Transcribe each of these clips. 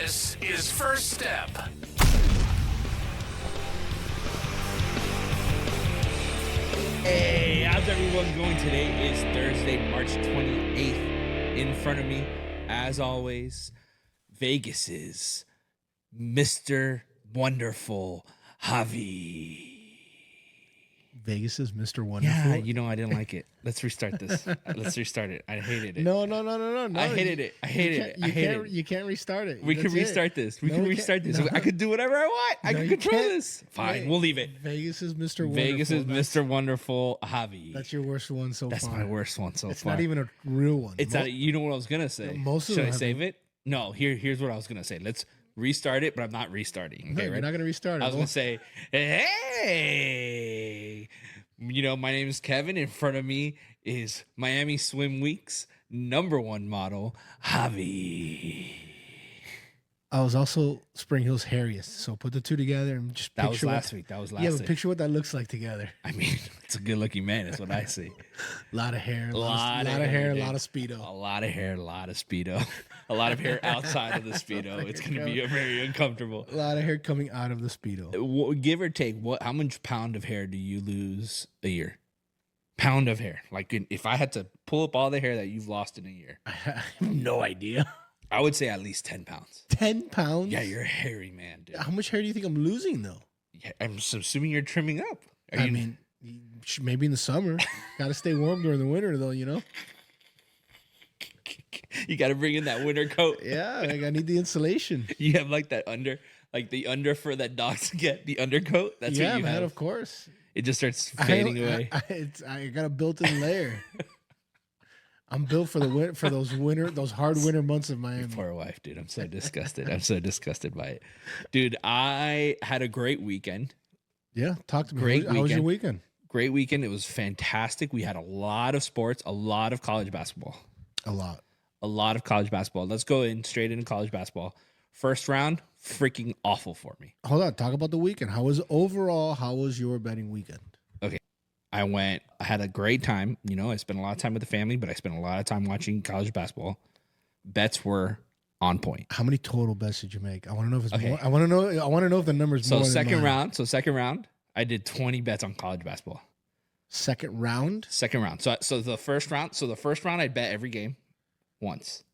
This is First Step. Hey, how's everyone going? Today is Thursday, March 28th. In front of me, as always, Vegas's Mr. Wonderful Javi. Vegas is Mr. Wonderful. Yeah, you know I didn't like it. Let's restart this. Let's restart it. I hated it. No. I hated it. I hated it. You can't restart it. We can restart this. We can restart this. I could do whatever I want. I can control this. Fine, we'll leave it. Vegas is Mr. Wonderful. Vegas is Mr. Wonderful Javi. That's your worst one so far. That's my worst one so It's far. not even a real one. It's not. You know what I was gonna say? Most of Should them I have save it? No. Here's what I was gonna say. Let's restart it, but I'm not restarting. No, Okay, you're right? not gonna restart it. I was gonna say, hey, my name is Kevin. In front of me is Miami Swim Week's #1 model, Javi. I was also Spring Hill's hairiest. So put the two together and just That was picture last week. That was last Yeah, week. but picture what that looks like together. I mean, it's a good-looking man. Is what I see. A lot of hair, a Lot lot of of hair, a dude. lot of speedo. A lot of hair, a lot of speedo, a lot of hair outside of the speedo. It's gonna be very uncomfortable. A lot of hair coming out of the speedo. Give or take, how much pound of hair do you lose a year? Pound of hair. Like if I had to pull up all the hair that you've lost in a year, I have no idea. I would say at least 10 pounds. 10 pounds? Yeah, you're a hairy man, dude. How much hair do you think I'm losing though? Yeah, I'm assuming you're trimming up. I mean, maybe in the summer. Got to stay warm during the winter, though. You know. You got to bring in that winter coat. Yeah, like I need the insulation. You have like that the under fur that dogs get, the undercoat. That's yeah, what you man. have. Of course. It just starts fading away. I got a built-in layer. I'm built for those hard winter months of Miami. Poor wife, dude. I'm so disgusted. I'm so disgusted by it, dude. I had a great weekend. Yeah, talk to me. Great How was your weekend? Great weekend. It was fantastic. We had a lot of sports, a lot of college basketball. A lot of college basketball. Let's go straight into college basketball. First round, freaking awful for me. Hold on. Talk about the weekend. How was your betting weekend? Okay. I had a great time. You know, I spent a lot of time with the family, but I spent a lot of time watching college basketball. Bets were on point. How many total bets did you make? I want to know if it's Okay. more. I want to know if the number's more than Second mine. round, I did 20 bets on college basketball. Second round? Second round. So the first round I bet every game once.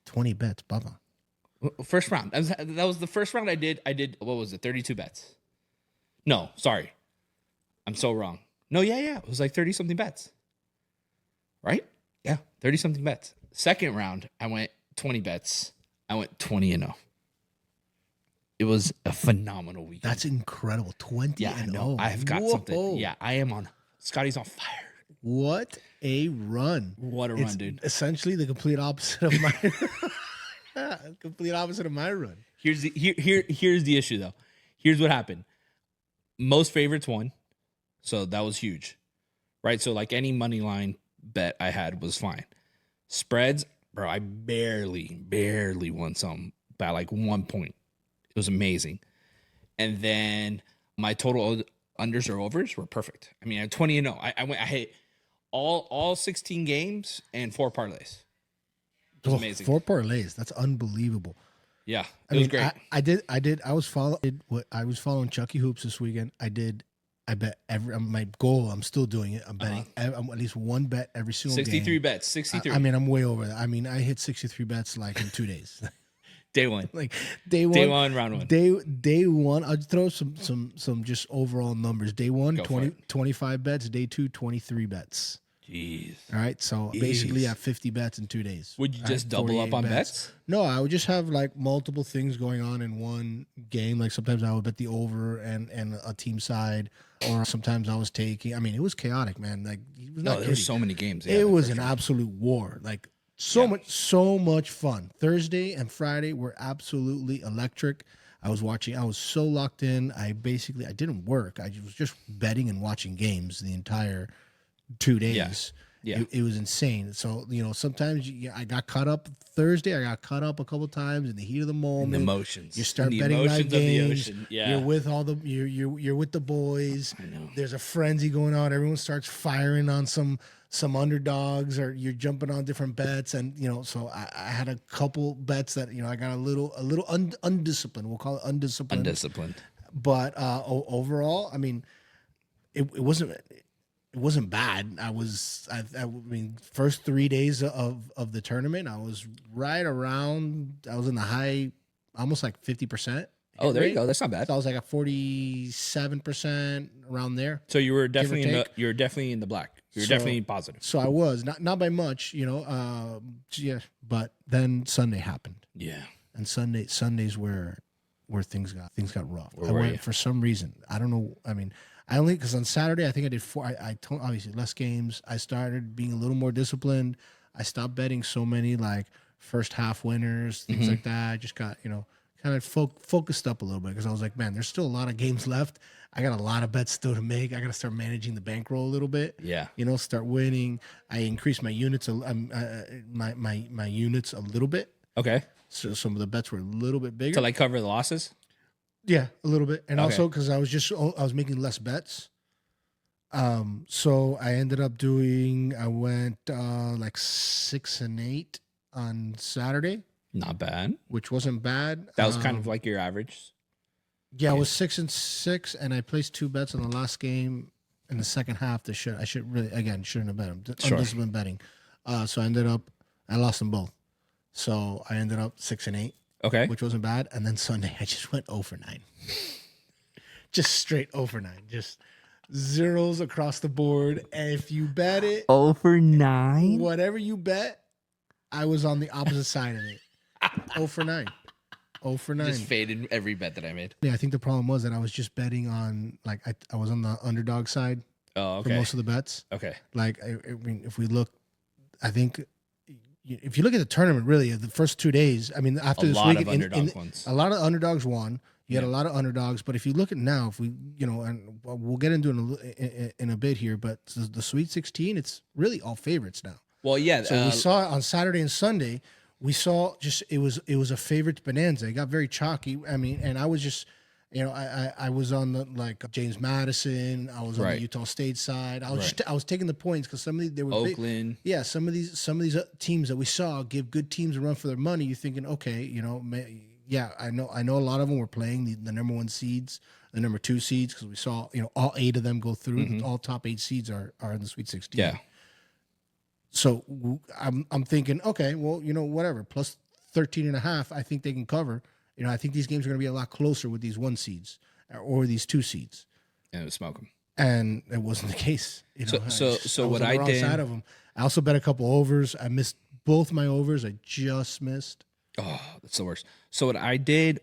20 bets, Baba. First round. That was the first round I did. What was it? 32 bets. No, sorry. I'm so wrong. No, yeah. It was like 30 something bets. Right? Yeah, 30 something bets. Second round, I went 20 bets. I went 20-0. It was a phenomenal weekend. That's incredible. 20 yeah, and no, 0. I've got something. Yeah, I am on. Scotty's on fire. What a run. What a run, dude. Essentially the complete opposite of my complete opposite of my run. Here's the issue though. Here's what happened. Most favorites won. So that was huge. Right? So like any money line bet I had was fine. Spreads, bro, I barely won some by like 1 point. It was amazing. And then my total unders or overs were perfect. I mean, I'm 20-0. I hit all 16 games and 4 parlays. It was amazing. 4 parlays. That's unbelievable. Yeah, it was great. I was following Chucky Hoops this weekend. I bet my goal. I'm still doing it. I'm betting at least one bet every single 63 game. bets. 63. I mean, I'm way over that. I mean, I hit 63 bets like in 2 days. Day one. Like day one, round one. Day one. I'll throw some just overall numbers. Day one, 25 bets. Day two, 23 bets. Jeez. All right. So basically, I have 50 bets in 2 days. Would you just double up on bets? No, I would just have like multiple things going on in one game. Like sometimes I would bet the over and a team side, or sometimes I was taking. I mean, it was chaotic, man. Like it was there were so many games. Yeah, it was an absolute war. Like so much fun. Thursday and Friday were absolutely electric. I was so locked in. I didn't work. I was just betting and watching games the entire 2 days. Yeah. It was insane. So, sometimes I got caught up Thursday. I got caught up a couple times in the heat of the moment. In the motions. You start In the betting night emotions of the games. ocean. Yeah. You're with you're with the boys. I know. There's a frenzy going on. Everyone starts firing on some underdogs, or you're jumping on different bets. And, so I had a couple bets that, I got a little undisciplined. We'll call it undisciplined. Undisciplined. But overall, I mean, it wasn't bad. I mean, first 3 days of the tournament, I was right around. I was in the high, almost like 50%. Oh, there you go. That's not bad. So I was like at 47% around there. So you were give or definitely take. you're definitely in the black. You're So- definitely positive. So I was not by much, yeah. But then Sunday happened, Yeah. and Sundays where things got rough. Where I were went you? for some reason. I don't know. I mean, I only because on Saturday I think I did 4. I told obviously less games. I started being a little more disciplined. I stopped betting so many like first half winners, things like that. I just got kind of focused up a little bit because I was like, man, there's still a lot of games left. I got a lot of bets still to make. I got to start managing the bankroll a little bit. Yeah. Start winning. I increased my units, my units a little bit. Okay. So some of the bets were a little bit bigger. To like cover the losses? Yeah, a little bit, and Okay. also because I was making less bets. So I ended up doing. I went like 6 and 8 on Saturday, Not bad. which wasn't bad. That was kind of like your average. Yeah, I was 6 and 6, and I placed 2 bets on the last game in the second half. I should really shouldn't have bet them. Sure. Undisciplined betting. So I lost them both. So I ended up 6 and 8. Okay. Which wasn't bad. And then Sunday, I just went 0 for 9. Just straight 0 for 9. Just zeros across the board. And if you bet it, 0 for 9? whatever you bet, I was on the opposite side of it. 0 for 9. 0 for 9. Just faded every bet that I made. Yeah, I think the problem was that I was just betting on, like, I was on the underdog side Oh, for okay. most of the bets. Okay. Like, I mean, if we look, I think if you look at the tournament, really, the first 2 days, I mean, after A this lot week, of underdog ones. a lot of underdogs won. You had Yeah. a lot of underdogs, but if you look at now, if we, and we'll get into it in a bit here, but the Sweet 16, it's really all favorites now. Well, yeah. So we saw on Saturday and Sunday, we saw just it was a favorite bonanza. It got very chalky. I mean, and I was just, I was on the like James Madison. I was on Right. the Utah State side. I was Right. I was taking the points because some of these they were big, Oakland. yeah, some of these teams that we saw give good teams a run for their money. You're thinking, okay, yeah, I know a lot of them were playing the number 1 seeds, the number 2 seeds, because we saw all 8 of them go through. All top 8 seeds are in the Sweet 16. Yeah. So I'm thinking, okay, well, whatever, plus 13.5, I think they can cover. I think these games are going to be a lot closer with these 1 seeds or these 2 seeds. And it was smoke 'em. And it wasn't the case. So I was what on the I wrong did- side of them. I also bet a couple overs. I missed both my overs. I just missed. Oh, that's the worst. So what I did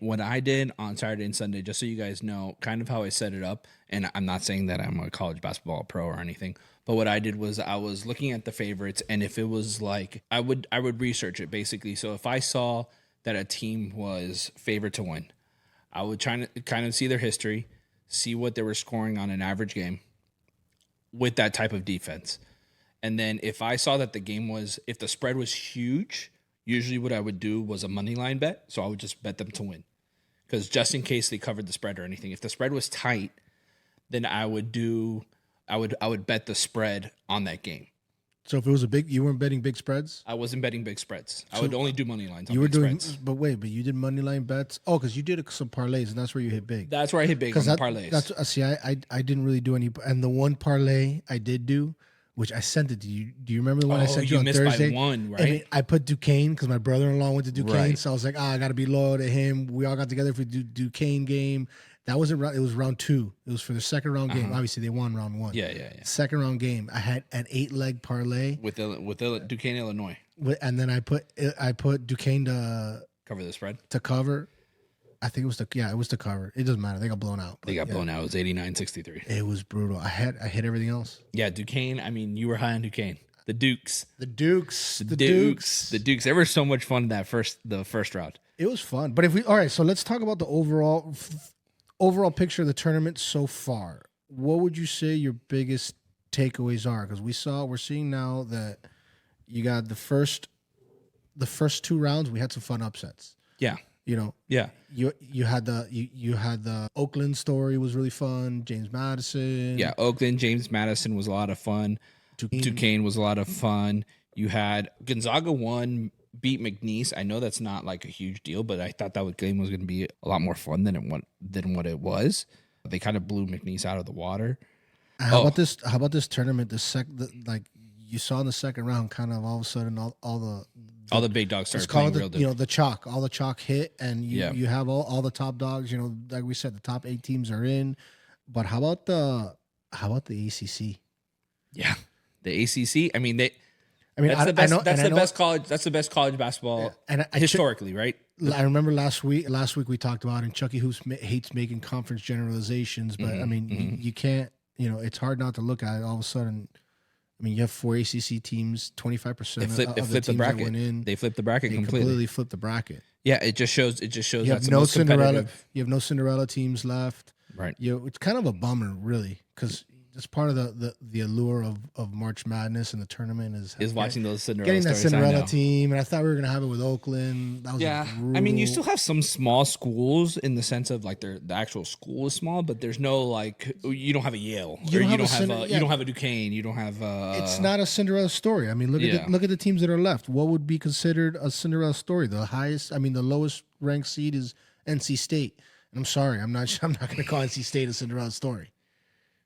on Saturday and Sunday, just so you guys know, kind of how I set it up, and I'm not saying that I'm a college basketball pro or anything, but what I did was I was looking at the favorites, and if it was like I would research it basically. So if I saw that a team was favored to win, I would try to kind of see their history, see what they were scoring on an average game with that type of defense. And then if I saw that if the spread was huge, usually what I would do was a money line bet. So I would just bet them to win. Because just in case they covered the spread or anything. If the spread was tight, then I would bet the spread on that game. So if it was you weren't betting big spreads? I wasn't betting big spreads. I would only do money lines on You were big doing, spreads. but you did money line bets. Oh, because you did some parlays, and that's where you hit big. That's where I hit big on the parlays. That's see, I didn't really do any, and the one parlay I did do, which I sent it to you. Do you remember the one I sent you on missed Thursday? by one, right? I mean, I put Duquesne because my brother-in-law went to Duquesne, Right. so I was like, I got to be loyal to him. We all got together for the Duquesne game. That wasn't. It was round 2. It was for the second round game. Obviously, they won round 1. Yeah. Second round game, I had an 8-leg parlay, With Duquesne, Illinois. and then I put Duquesne Cover the spread. to cover. I think it was to cover. It doesn't matter. They got blown out. They got blown out. It was 89-63. It was brutal. I hit everything else. Yeah, Duquesne. I mean, you were high on Duquesne. The Dukes. The Dukes. The Dukes. They were so much fun in the first round. It was fun. But all right, so let's talk about the overall picture of the tournament so far. What would you say your biggest takeaways are, because we're seeing now that you got the first 2 rounds. We had some fun upsets. Yeah. You know, Yeah. you had the Oakland story was really fun. James Madison. Yeah. Oakland, James Madison was a lot of fun. Duquesne was a lot of fun. You had Gonzaga won, beat McNeese. I know that's not like a huge deal, but I thought that game was going to be a lot more fun than what it was. They kind of blew McNeese out of the water. How about this? How about this tournament? Like you saw in the second round, kind of all of a sudden All the big dogs started let's call playing it real the, the chalk. All the chalk hit, and Yeah. you have all the top dogs. You know, like we said, the top 8 teams are in. But how about the ACC? Yeah. The ACC. I mean, That's the best college basketball historically, right? I remember last week we talked about, and Chucky Hoops hates making conference generalizations, but I mean, you can't. You know, it's hard not to look at it. All of a sudden, I mean, you have 4 ACC teams, 25% of the teams the bracket. that went in. They flipped the bracket completely. Completely flipped the bracket. Yeah, it just shows. You that's have the no most Cinderella. competitive. You have no Cinderella teams left. Right. It's kind of a bummer, really, because it's part of the allure of March Madness and the tournament is watching those Cinderella getting that stories, Cinderella team, and I thought we were gonna have it with Oakland. That was I mean, you still have some small schools in the sense of like the actual school is small, but there's no like you don't have a Yale, you don't have a Duquesne, you don't have. It's not a Cinderella story. I mean, look at the teams that are left. What would be considered a Cinderella story? The lowest ranked seed is NC State. And I'm sorry, I'm not gonna call NC State a Cinderella story.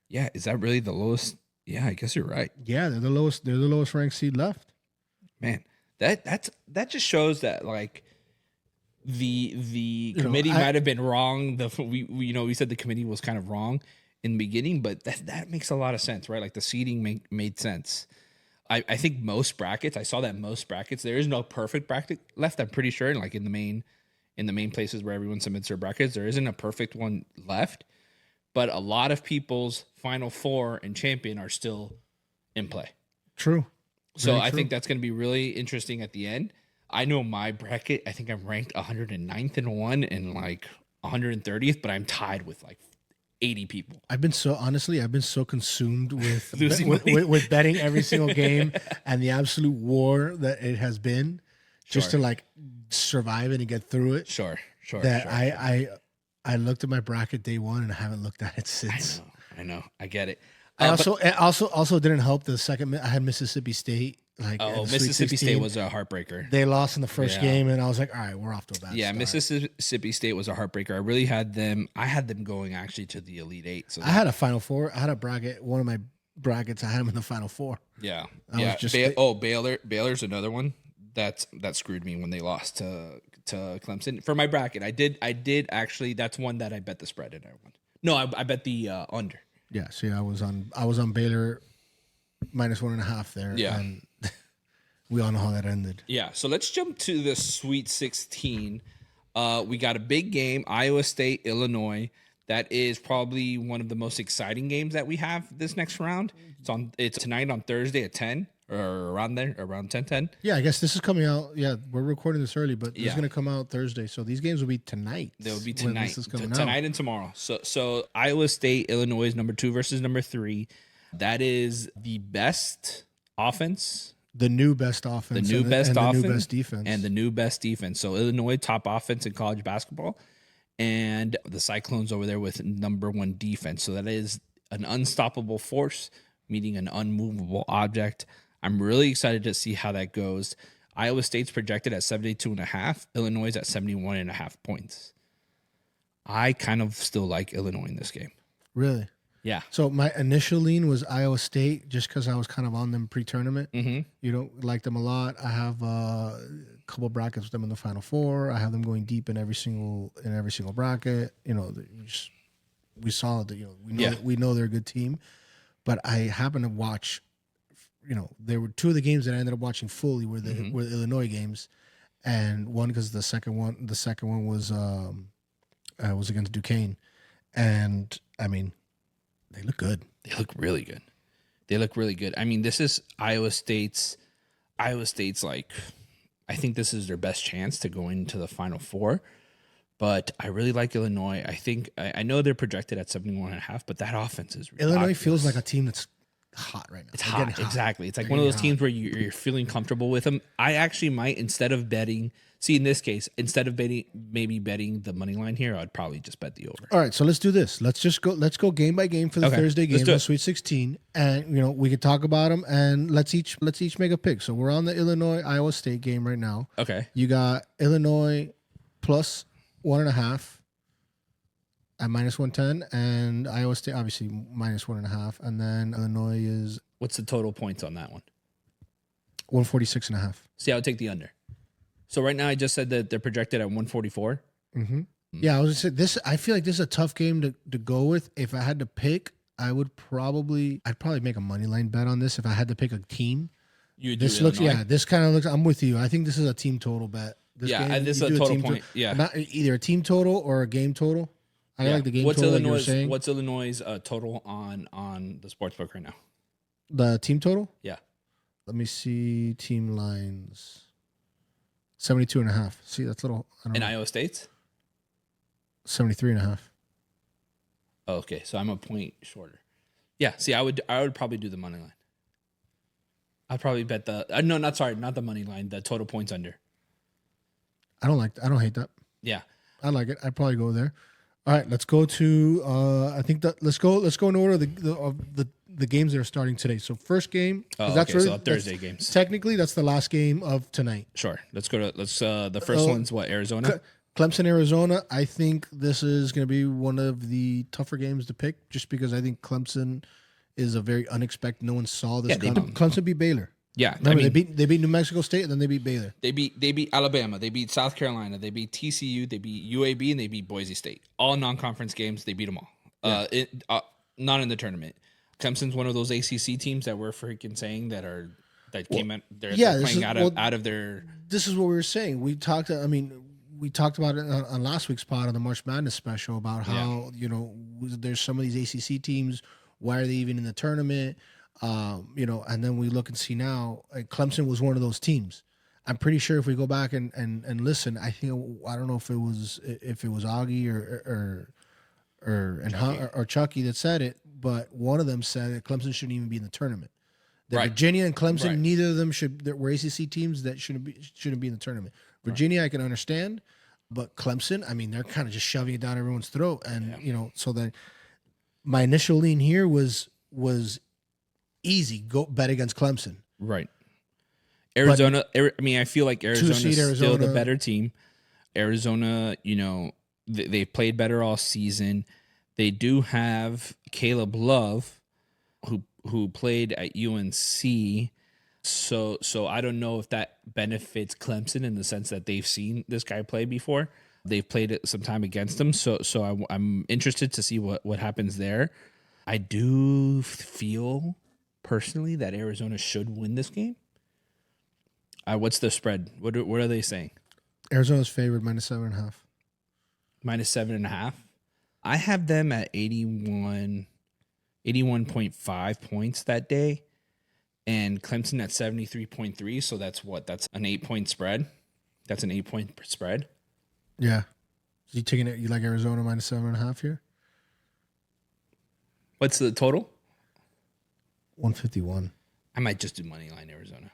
Yeah, is that really the lowest? Yeah, I guess you're right. Yeah, they're the lowest ranked seed left. Man, that just shows that like the committee might have been wrong. We said the committee was kind of wrong in the beginning, but that makes a lot of sense, right? Like the seeding made sense. I think most brackets, I saw that most brackets, there is no perfect bracket left. I'm pretty sure, like in the main places where everyone submits their brackets, there isn't a perfect one left. But a lot of people's Final Four and champion are still in play. True. So I think that's going to be really interesting at the end. I know my bracket, I think I'm ranked 109th in one and like 130th, but I'm tied with like 80 people. I've been so consumed with Losing with betting every single game and the absolute war that it has been just to like survive it and get through it. Sure. I looked at my bracket day one and I haven't looked at it since. I know. I get it. I also didn't help the second. I had Mississippi State. Mississippi State was a heartbreaker. They lost in the first game, and I was like, all right, we're off to a bad start. Mississippi State was a heartbreaker. I really had them. I had them going actually to the Elite Eight. So I had a Final Four. I had a bracket. One of my brackets, I had them in the Final Four. Yeah. Baylor's another one that screwed me when they lost to Clemson for my bracket. I did actually. That's one that I bet the spread and I won. No, I bet the under. Yeah, see, I was on Baylor -1.5 there. Yeah, and we all know how that ended. Yeah, so let's jump to the Sweet 16. We got a big game, Iowa State, Illinois. That is probably one of the most exciting games that we have this next round. It's tonight on Thursday at 10 or around 10:10. Yeah, I guess this is coming out. Yeah, we're recording this early, but it's going to come out Thursday. So these games will be tonight. They'll be tonight. This is coming tonight and tomorrow. So Iowa State, Illinois is number 2 versus number 3. That is the best offense. The new best offense. The new best offense. The new best defense. And the new best defense. So Illinois, top offense in college basketball. And the Cyclones over there with number 1 defense. So that is an unstoppable force meeting an unmovable object. I'm really excited to see how that goes. Iowa State's projected at 72.5. Illinois is at 71.5 points. I kind of still like Illinois in this game. Really? Yeah. So my initial lean was Iowa State just because I was kind of on them pre-tournament. Mm-hmm. Like them a lot. I have a couple brackets with them in the Final Four. I have them going deep in every single bracket. We saw that. We know they're a good team. But I happened to watch. There were 2 of the games that I ended up watching fully were the Illinois games, and one because the second one was against Duquesne, and I mean, they look good. They look really good. I mean, this is Iowa State's like, I think this is their best chance to go into the Final Four. But I really like Illinois. I know they're projected at 71.5, but that offense is ridiculous. Illinois feels like a team that's hot right now. It's They're hot. getting Exactly. It's like They're one of those getting teams where you're feeling comfortable with them. I actually might, instead of betting, in this case, instead of maybe betting the money line here, I'd probably just bet the over. All right, so let's do this. Let's go game by game for the Okay, Thursday let's games do on it. Sweet 16, and we could talk about them, and let's each make a pick. So we're on the Illinois Iowa State game right now. Okay. You got Illinois plus 1.5 at -110, and Iowa State obviously -1.5, and then Illinois is What's the total points on that one? 146.5. See, I would take the under. So right now, I just said that they're projected at 144. Yeah, I was gonna say this. I feel like this is a tough game to go with. If I had to pick, I'd probably make a money line bet on this. If I had to pick a team, this kind of looks. I'm with you. I think this is a team total bet. This this is a total point. not either a team total or a game total. I like the game total. Like you were saying. What's Illinois' total on the sportsbook right now? The team total? Yeah. Let me see team lines. 72.5. See, that's a little. I don't In know. Iowa State's? 73.5. Oh, okay, so I'm a point shorter. Yeah. See, I would probably do the money line. I'd probably bet not the money line. The total points under. I don't hate that. Yeah. I like it. I'd probably go there. All right, let's go to. Let's go in order of the games that are starting today. So first game. So Thursday games. Technically, that's the last game of tonight. Sure. Let's go to the first one's what, Arizona? Clemson, Arizona. I think this is going to be one of the tougher games to pick, just because I think Clemson is a very unexpected. No one saw this. Clemson beat Baylor. Yeah, Remember, they beat New Mexico State, and then they beat Baylor. They beat Alabama. They beat South Carolina. They beat TCU. They beat UAB, and they beat Boise State. All non-conference games. They beat them all. Yeah. Not in the tournament. Clemson's one of those ACC teams that we're freaking saying they're playing out of their. This is what we were saying. We talked about it on last week's pod on the March Madness special about how there's some of these ACC teams. Why are they even in the tournament? And then we look and see now, Clemson was one of those teams. I'm pretty sure if we go back and listen, I don't know if it was Augie or Chucky that said it, but one of them said that Clemson shouldn't even be in the tournament. That Virginia and Clemson, neither of them were ACC teams that shouldn't be in the tournament. Virginia, I can understand, but Clemson, I mean, they're kind of just shoving it down everyone's throat, and so that my initial lean here was easy. Go bet against Clemson. Right. Arizona. I feel like Arizona's still the better team. Arizona, they played better all season. They do have Caleb Love, who played at UNC. So I don't know if that benefits Clemson in the sense that they've seen this guy play before. They've played it some time against them. So I'm interested to see what happens there. I do feel personally that Arizona should win this game. What's the spread? What are they saying? Arizona's favored -7.5. -7.5. I have them at 81.5 points that day, and Clemson at 73.3. So that's an 8-point spread. That's an 8-point spread. Yeah. So you taking it? You like Arizona -7.5 here? What's the total? 151. I might just do money line Arizona.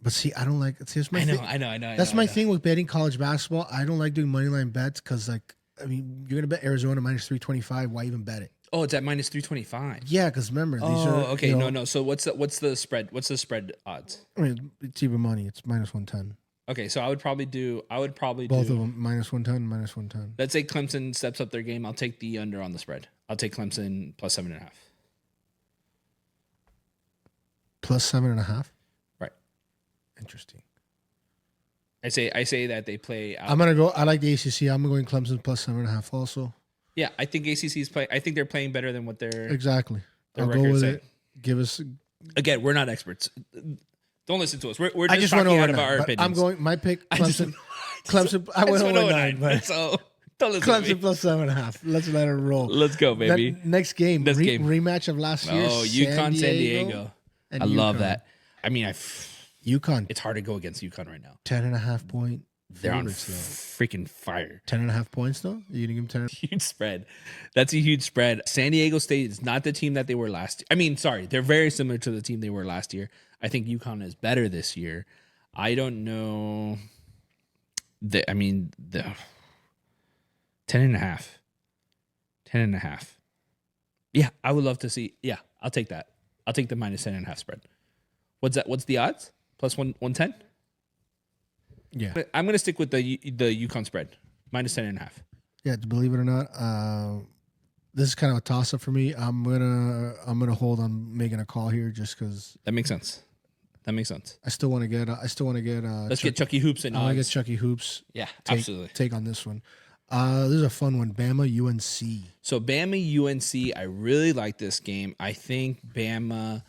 But see, I don't like. See, I know. That's my thing with betting college basketball. I don't like doing money line bets because, you're gonna bet Arizona -325. Why even bet it? Oh, it's at -325. Yeah, because remember these are. Okay, no. So what's the spread? What's the spread odds? I mean, it's even money. It's -110. Okay, so I would probably do both of them -110, -110. Let's say Clemson steps up their game. I'll take the under on the spread. I'll take Clemson +7.5. +7.5. Right. Interesting. I say that they play. I'm gonna go. I like the ACC. I'm going Clemson +7.5 also. Yeah, I think ACC's play. I think they're playing better than what they're exactly. Their I'll go with it. Give us again. We're not experts. Don't listen to us. We're just went talking over out of our opinions. I'm going. My pick Clemson. I went over 9, but so don't listen Clemson +7.5. Let's let it roll. Let's go, baby. Next game. Rematch of last year. Oh, UConn, San Diego. I love that. I mean, UConn. It's hard to go against UConn right now. 10.5 point They're on Favorites, though. freaking fire. 10.5 points though. You gonna give them 10? Huge spread. That's a huge spread. San Diego State is not the team that they were last year. I mean, sorry, they're very similar to the team they were last year. I think UConn is better this year. I don't know. The 10.5. 10.5. Yeah, I would love to see. Yeah, I'll take that. I'll take the minus 10.5 spread. What's that? What's the odds? Plus 110? Yeah. I'm gonna stick with the UConn spread. Minus 10.5. Yeah, believe it or not, this is kind of a toss up for me. I'm gonna hold on making a call here just because That makes sense. I still want to get. Let's get Chucky Hoops and I want to get odds. Chucky Hoops. Yeah, Take, absolutely. Take on this one. This is a fun one. Bama UNC. So Bama UNC, I really like this game. I think Bama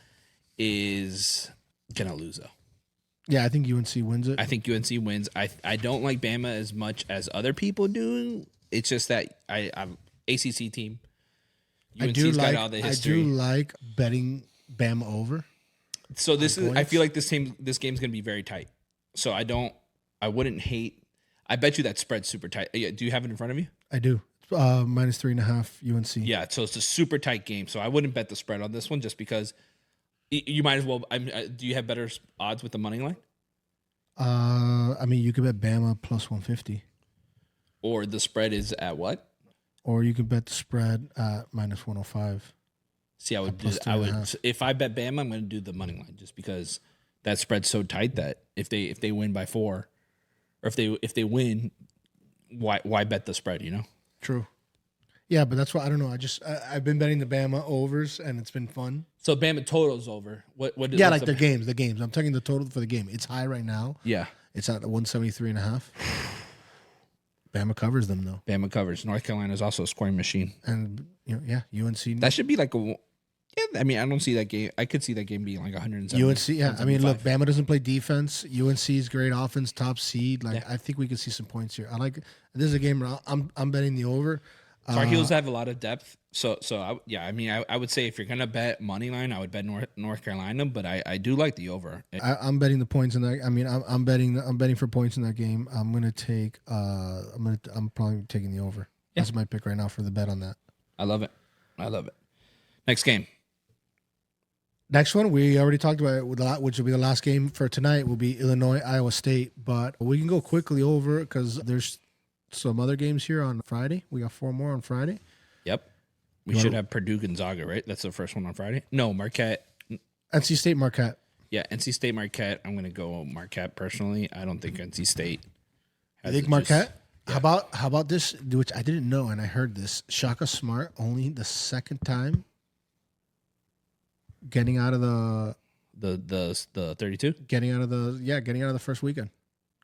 is gonna lose though. Yeah, I think UNC wins it. I think UNC wins. I don't like Bama as much as other people do. It's just that I'm ACC team. UNC's got all the history. I do like betting Bama over. So this is. points. I feel like this game's gonna be very tight. So I wouldn't hate. I bet you that spread's super tight. Yeah, do you have it in front of you? I do. Minus 3.5 UNC. Yeah. So it's a super tight game. So I wouldn't bet the spread on this one just because you might as well. Do you have better odds with the money line? I mean, you could bet Bama plus 150, Or the spread is at what? or you could bet the spread at minus 105. See, I would do. plus I would 3.5. if I bet Bama, I'm going to do the money line just because that spread's so tight that if they win by 4, or if they win, why bet the spread? You know. True. Yeah, but that's why I don't know. I've been betting the Bama overs and it's been fun. So Bama total's over. What? Yeah, what's like the games. I'm taking the total for the game. It's high right now. Yeah. It's at 173.5. Bama covers them though, Bama covers. North Carolina is also a scoring machine. and UNC. That should be like a. Yeah, I mean, I don't see that game. I could see that game being like 170. UNC, yeah. I mean, look, 175. Bama doesn't play defense. UNC is great offense, top seed. Like, Yeah. I think we could see some points here. I like this is a game where I'm betting the over. So our Heels have a lot of depth. So I mean, I would say if you're gonna bet money line, I would bet North Carolina, but I do like the over. I'm betting the points in that. I mean, I'm betting for points in that game. I'm gonna take. I'm probably taking the over. Yeah. That's my pick right now for the bet on that. I love it. Next game. Next one, we already talked about it, which will be the last game for tonight. Will be Illinois, Iowa State, but we can go quickly over because there's some other games here on Friday. We got 4 more on Friday. Yep. We should have Purdue Gonzaga, right? That's the first one on Friday. No, Marquette. NC State, Marquette. Yeah, NC State Marquette. I'm gonna go Marquette personally. I don't think NC State. I think Marquette. How about this, which I didn't know and I heard this? Shaka Smart only the second time getting out of the 32. getting out of the first weekend,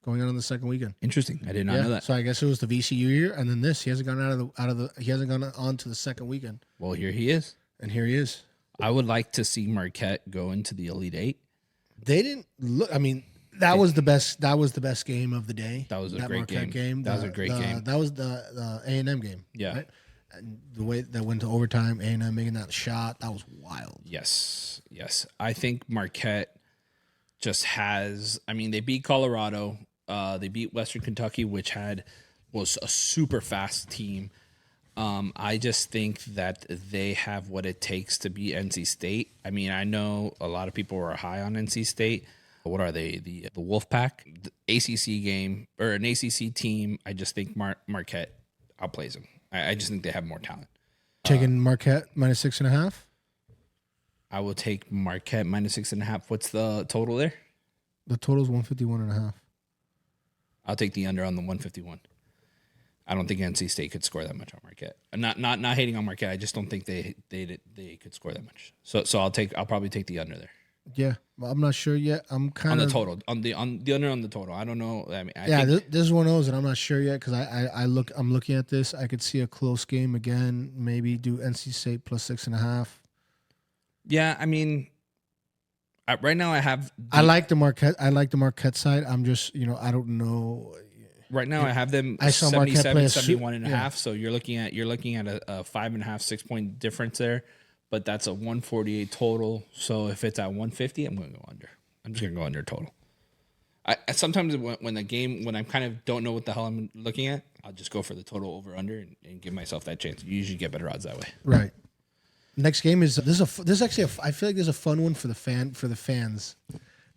going out on the second weekend. Interesting. I did not know that. So I guess it was the VCU year, and then this. He hasn't gone he hasn't gone on to the second weekend, Well, here he is. and here he is. I would like to see Marquette go into the Elite Eight. They didn't look. I mean, that was the best. That was the best game of the day. That was a That great Marquette game. That was a great game. That was the A&M game. Yeah. Right? And the way that went to overtime, A&M making that shot, that was wild. Yes. I think Marquette just has. I mean, they beat Colorado. They beat Western Kentucky, which was a super fast team. I just think that they have what it takes to beat NC State. I mean, I know a lot of people were high on NC State. What are they? The Wolfpack, the ACC game or an ACC team. I just think Marquette outplays them. I just think they have more talent. Taking Marquette minus 6.5. I will take Marquette minus 6.5. What's the total there? The total is 151.5. I'll take the under on the 151. I don't think NC State could score that much on Marquette. Not hating on Marquette. I just don't think they could score that much. So I'll probably take the under there. Yeah, I'm not sure yet. I'm kind On of the total, on the under on the total. I don't know. I mean, this is one of those that I'm not sure yet because I'm looking at this. I could see a close game again. Maybe do NC State plus 6.5. yeah. I mean, right now I have. I like the Marquette side. I'm just I don't know. Right now I have them. I saw Marquette play 71 and a yeah. half. So you're looking at a 5.5, 6 point difference there. But that's a 148 total. So if it's at 150, I'm going to go under. I'm just going to go under total. Sometimes when I kind of don't know what the hell I'm looking at, I'll just go for the total over under and give myself that chance. You usually get better odds that way. Right. Next game is this is actually I feel like there's a fun one for the fans.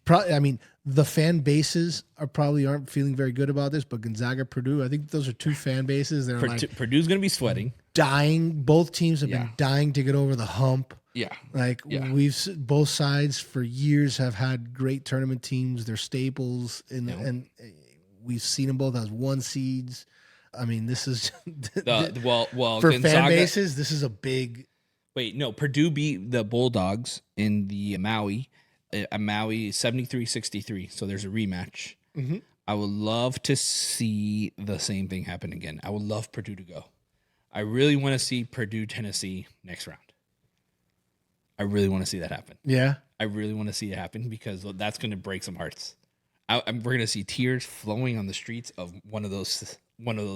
I mean, the fan bases aren't feeling very good about this, but Gonzaga, Purdue, I think those are two fan bases that are Purdue's going to be sweating. Dying. Both teams have been dying to get over the hump. Yeah. Both sides for years have had great tournament teams. They're staples and we've seen them both as 1 seeds. I mean, this is well for Gonzaga, fan bases, this is a big. Wait, no, Purdue beat the Bulldogs in the Maui 73-63. So there's a rematch. Mm-hmm. I would love to see the same thing happen again. I would love Purdue to go. I really want to see Purdue, Tennessee next round. I really want to see that happen. Yeah. I really want to see it happen because that's going to break some hearts. We're going to see tears flowing on the streets of one of those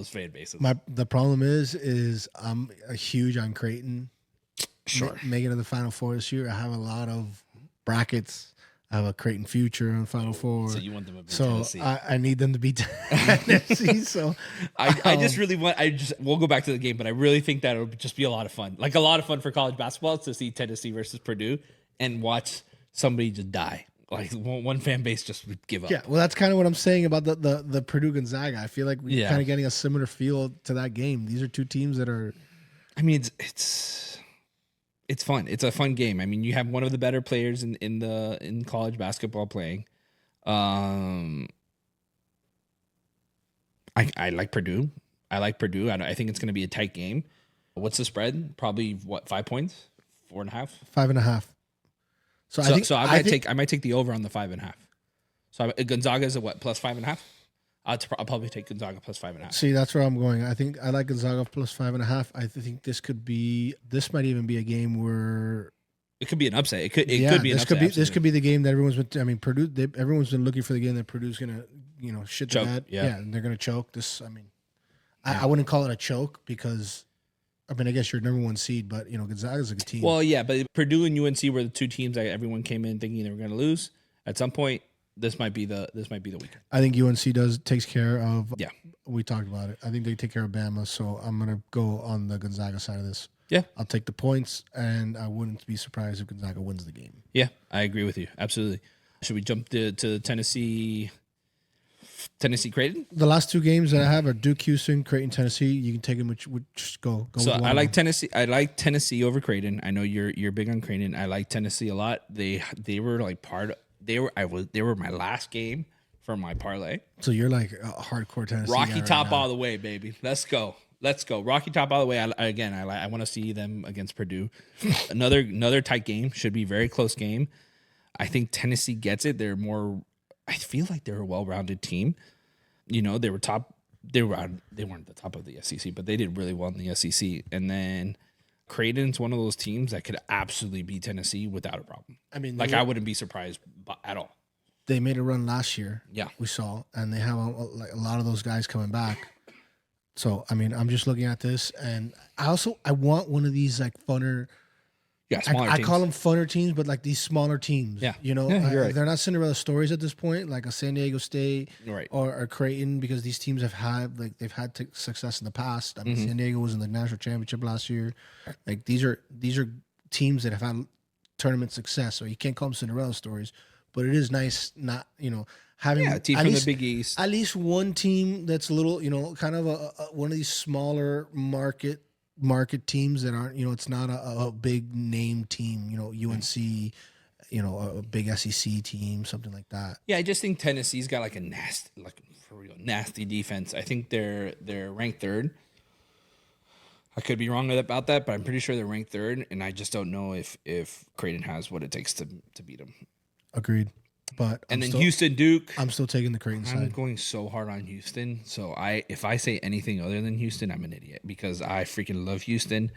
fan bases. The problem is I'm a huge on Creighton. Sure. Making it to the Final Four this year. I have a lot of brackets. I have a Creighton future on Final Four. So you want them to beat so Tennessee. I need them to beat Tennessee. So I just really want. We'll go back to the game, but I really think that it'll just be a lot of fun. Like a lot of fun for college basketball to see Tennessee versus Purdue and watch somebody just die. Like one fan base just would give up. Yeah, well, that's kind of what I'm saying about the Purdue Gonzaga. I feel like we're kind of getting a similar feel to that game. These are two teams that are. I mean, it's fun. It's a fun game. I mean, you have one of the better players in college basketball playing. I like Purdue. I think it's going to be a tight game. What's the spread? Probably 5 points? 4.5? 5.5. I might take the over on the 5.5. So Gonzaga is a what? Plus 5.5? I'll probably take Gonzaga plus 5.5. See, that's where I'm going. I think I like Gonzaga plus 5.5. I think this might even be a game where it could be an upset. It could be an upset. This could be the game that everyone's been. I mean, Purdue. Everyone's been looking for the game that Purdue's gonna, shit the bed. Yeah, and they're gonna choke. This, I mean, I wouldn't call it a choke because, I mean, I guess you're number 1 seed, but Gonzaga's a good team. Well, yeah, but Purdue and UNC were the two teams that everyone came in thinking they were gonna lose at some point. This might be the weekend. I think UNC takes care of. Yeah, we talked about it. I think they take care of Bama, so I'm gonna go on the Gonzaga side of this. Yeah, I'll take the points, and I wouldn't be surprised if Gonzaga wins the game. Yeah, I agree with you. Absolutely. Should we jump to Tennessee Creighton? The last 2 games that I have are Duke, Houston, Creighton, Tennessee. You can take them. Which go. So I like Tennessee. I like Tennessee over Creighton. I know you're big on Creighton. I like Tennessee a lot. They were like They were my last game for my parlay. So you're like a hardcore Tennessee. Rocky Top all the way, baby. Let's go. Rocky Top all the way. I want to see them against Purdue. another tight game. Should be a very close game. I think Tennessee gets it. I feel like they're a well-rounded team. They were top. They weren't the top of the SEC, but they did really well in the SEC. And then Creighton's one of those teams that could absolutely beat Tennessee without a problem. I mean, I wouldn't be surprised at all. They made a run last year. Yeah, we saw, and they have a lot of those guys coming back. So I mean, I'm just looking at this, and I want one of these like funner. Yeah, smaller teams. I call them funner teams, but like these smaller teams. Yeah, you're right. They're not Cinderella stories at this point, like a San Diego State right. or Creighton, because these teams have had success in the past. I mean, San Diego was in the national championship last year. Like these are teams that have had tournament success, so you can't call them Cinderella stories. But it is nice not having a team from the Big East, at least one team that's a little kind of one of these smaller market teams that aren't it's not a big name team, UNC, a big SEC team, something like that. Yeah, I just think Tennessee's got like a nasty defense. I think they're ranked 3rd. I could be wrong about that, but I'm pretty sure they're ranked 3rd, and I just don't know if Creighton has what it takes to beat them. Agreed. But Houston, Duke. I'm still taking the Creighton side. I'm going so hard on Houston. So if I say anything other than Houston, I'm an idiot because I freaking love Houston.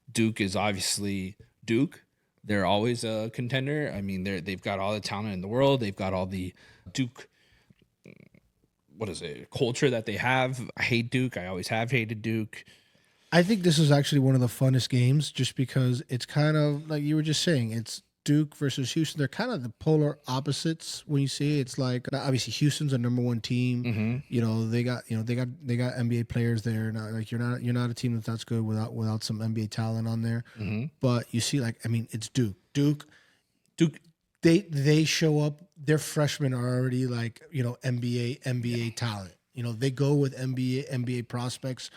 Duke is obviously Duke. They're always a contender. I mean, they've got all the talent in the world. They've got all the Duke, culture that they have. I hate Duke. I always have hated Duke. I think this is actually one of the funnest games just because it's kind of like you were just saying. It's Duke versus Houston, they're kind of the polar opposites when you see it. It's like obviously Houston's a number one team. You know, they got NBA players there. Not like you're not a team that's good without some NBA talent on there. But you see, like, I mean, it's Duke. Duke. They show up. Their freshmen are already like, you know, NBA talent. You know, they go with NBA prospects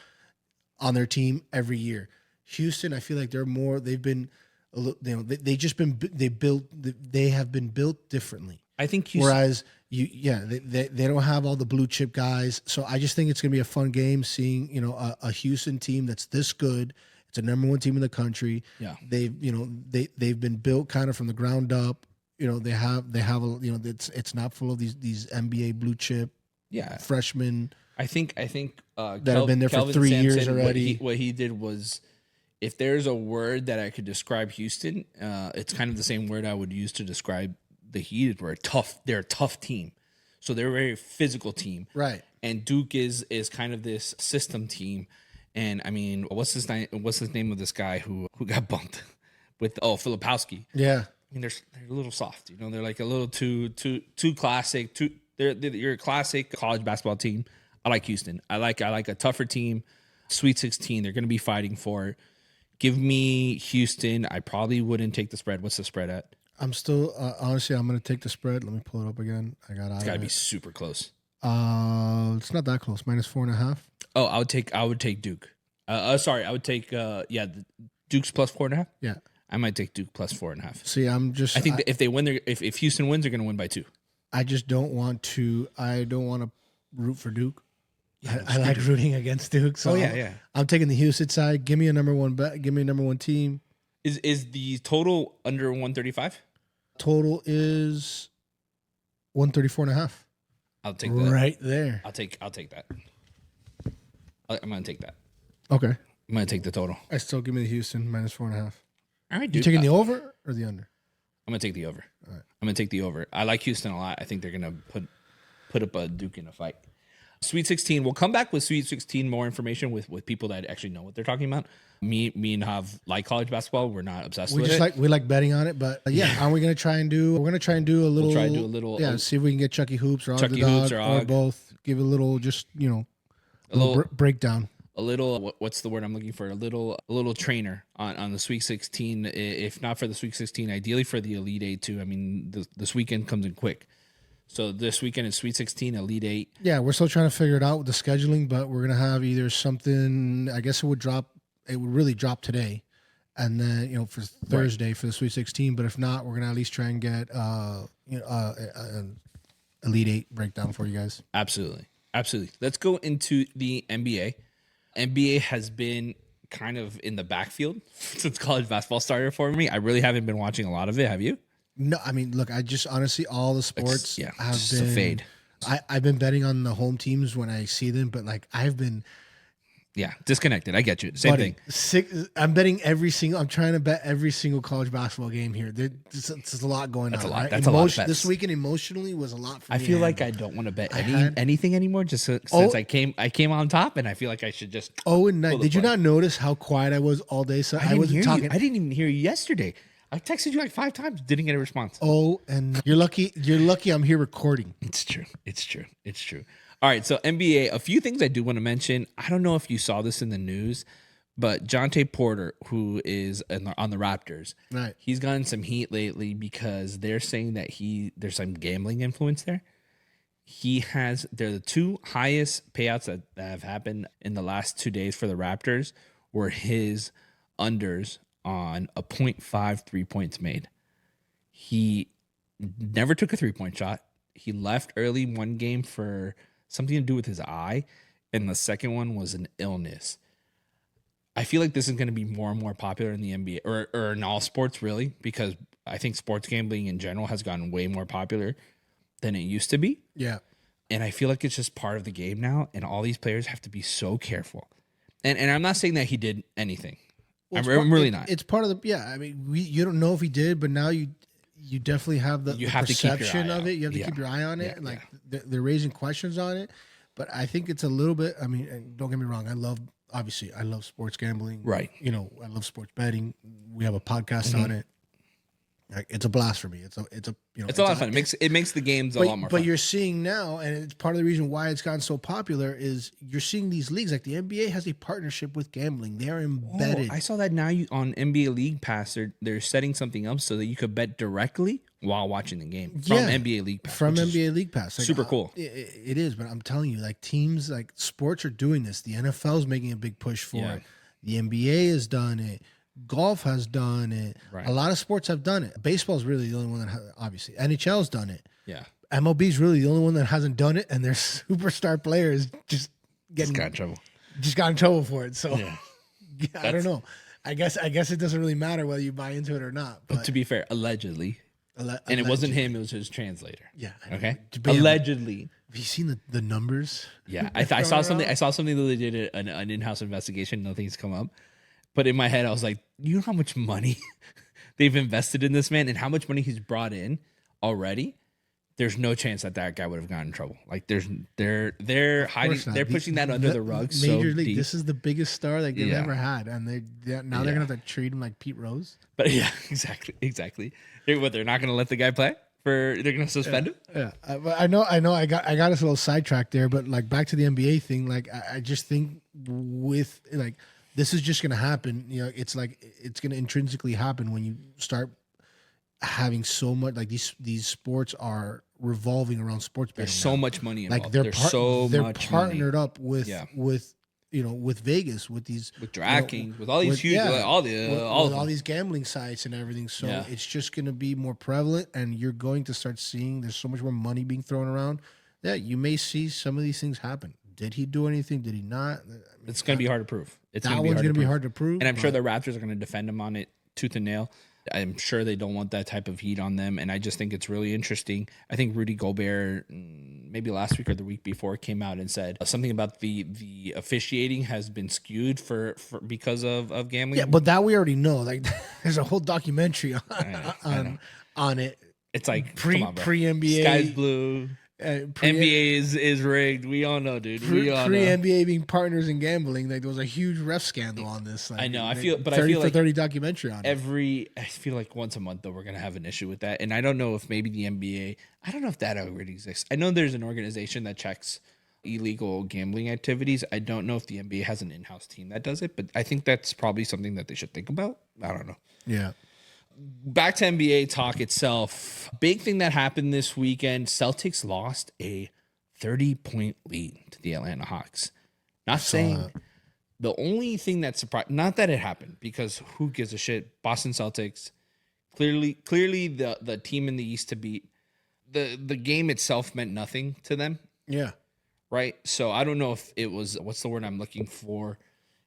on their team every year. Houston, I feel like they've been, you know, they have been built differently. I think Houston, whereas they don't have all the blue chip guys. So I just think it's gonna be a fun game seeing, you know, a Houston team that's this good. It's a number one team in the country. Yeah, they've been built kind of from the ground up. You know, they have you know, it's not full of these NBA blue chip freshmen. I think that have been there for Kelvin 3 years Sampson, already. What he did was, if there's a word that I could describe Houston, it's kind of the same word I would use to describe the Heat. They're a tough team. So they're a very physical team. Right. And Duke is kind of this system team. And I mean, what's his name of this guy who got bumped with Filipowski? Yeah. I mean, they're a little soft, you know. They're like a little too classic. You're a classic college basketball team. I like Houston. I like a tougher team. Sweet 16. They're going to be fighting for it. Give me Houston. I probably wouldn't take the spread. What's the spread at? I'm still honestly, I'm going to take the spread. Let me pull it up again. I got It's got to be super close. It's not that close. -4.5. Oh, I would take Duke. Sorry, I would take Duke's plus 4.5. Yeah. I might take Duke plus 4.5. See, I think that if they win, if Houston wins, they're going to win by 2. I just don't want to. I don't want to root for Duke. Yeah, I like rooting against Duke. So I'm taking the Houston side. Give me a number one bet. Give me a number one team. Is the total under 135? Total is 134.5. I'll take that. Right there. I'll take that. I'm going to take that. Okay. I'm going to take the total. I still give me the Houston -4.5. All right, dude. You taking the over or the under? I'm going to take the over. All right. I'm going to take the over. I like Houston a lot. I think they're going to put up a Duke in a fight. Sweet 16. We'll come back with Sweet 16, more information with people that actually know what they're talking about. Me and Hav like college basketball. We're not obsessed with it. We like betting on it, but are we going to try and do? We're going to try and do a little. We'll try to do a little. Yeah, see if we can get Chucky Hoops or Chucky the dog, Hoops or both. Give a little, just a little breakdown. A little, what's the word I'm looking for? A little trainer on the Sweet 16. If not for the Sweet 16, ideally for the Elite 8 too. I mean, this weekend comes in quick. So this weekend is Sweet 16, Elite 8. Yeah, we're still trying to figure it out with the scheduling, but we're gonna have either something. I guess it would really drop today, and then for Thursday for the Sweet 16. But if not, we're gonna at least try and get an Elite 8 breakdown for you guys. Absolutely. Let's go into the NBA. NBA has been kind of in the backfield since college basketball started for me. I really haven't been watching a lot of it. Have you? No, I mean, look, I just honestly, all the sports have just been a fade. I've been betting on the home teams when I see them, but like I've been disconnected. I get you. Same thing. I'm betting I'm trying to bet every single college basketball game here. There's a lot going on. That's a lot. Right? That's a lot of bets. This weekend emotionally was a lot for me. I feel like I don't want to bet anything anymore just since I came on top, and I feel like I should just. 0-9. Did you not notice how quiet I was all day? So I wasn't talking. I didn't even hear you yesterday. I texted you like 5 times, didn't get a response. And you're lucky I'm here recording. It's true. All right, so NBA, a few things I do want to mention. I don't know if you saw this in the news, but Jonte Porter, who is on the Raptors, right? He's gotten some heat lately because they're saying that there's some gambling influence there. They're the 2 highest payouts that have happened in the last 2 days for the Raptors were his unders on a 0.5 3-points made. He never took a 3-point shot. He left early one game for something to do with his eye, and the second one was an illness. I feel like this is going to be more and more popular in the NBA or in all sports, really, because I think sports gambling in general has gotten way more popular than it used to be. Yeah. And I feel like it's just part of the game now, and all these players have to be so careful. And I'm not saying that he did anything. Well, I'm really not. It's part of the I mean, you don't know if he did, but now you definitely have the perception of it. You have to keep your eye on it, and they're raising questions on it. But I think it's a little bit. I mean, and don't get me wrong. I love sports gambling. Right. I love sports betting. We have a podcast on it. Like, it's a blast for me. It's a It's a lot of fun. It makes the games a lot more fun. But you're seeing now, and it's part of the reason why it's gotten so popular is you're seeing these leagues like the NBA has a partnership with gambling. They are embedded. I saw that now on NBA League Pass. They're setting something up so that you could bet directly while watching the game from NBA League Pass. From NBA League Pass, like, super cool. It is, but I'm telling you, like teams like sports are doing this. The NFL is making a big push for it. The NBA has done it. Golf has done it. Right. A lot of sports have done it. Baseball is really the only one that obviously NHL's done it. Yeah. MLB is really the only one that hasn't done it, and their superstar players just got in trouble. Just got in trouble for it. So I don't know. I guess it doesn't really matter whether you buy into it or not. But to be fair, allegedly, and it wasn't him; it was his translator. Yeah. Okay. Allegedly. Have you seen the numbers? Yeah, I saw something. I saw something that they did an in-house investigation. Nothing's come up. But in my head, I was like, you know how much money they've invested in this man and how much money he's brought in already? There's no chance that guy would have gotten in trouble. Like they're hiding, they're pushing that under the rug. Major League, deep. this is the biggest star that they've ever had, and they're gonna have to treat him like Pete Rose. But yeah, exactly. They're not gonna let the guy play. They're gonna suspend him. Yeah, but I know. I got us a little sidetracked there, but like back to the NBA thing. Like I just think with like. This is just going to happen. You know, it's like it's going to intrinsically happen when you start having so much like these sports are revolving around sports betting. There's so much money involved. Like they're partnered up with with Vegas with DraftKings with all these huge all these gambling sites and everything. So it's just going to be more prevalent, and you're going to start seeing there's so much more money being thrown around that you may see some of these things happen. Did he do anything? Did he not? It's going to be hard to prove. One's going to be hard to prove. And I'm sure the Raptors are going to defend him on it tooth and nail. I'm sure they don't want that type of heat on them. And I just think it's really interesting. I think Rudy Gobert, maybe last week or the week before, came out and said something about the officiating has been skewed for because of gambling. Yeah, but that we already know. Like, there's a whole documentary on it. It's like pre NBA. Sky's blue. NBA is rigged. We all know, dude. NBA being partners in gambling, like there was a huge ref scandal on this. Like, I know. I like feel 30 documentary on it. I feel like once a month though we're gonna have an issue with that, and I don't know if maybe the NBA. I don't know if that already exists. I know there's an organization that checks illegal gambling activities. I don't know if the NBA has an in-house team that does it, but I think that's probably something that they should think about. I don't know. Yeah. Back to NBA talk itself. Big thing that happened this weekend, Celtics lost a 30-point lead to the Atlanta Hawks. Not saying the only thing that surprised, not that it happened, because who gives a shit? Boston Celtics, clearly the team in the East to beat. The game itself meant nothing to them. Yeah. Right? So I don't know if it was, what's the word I'm looking for?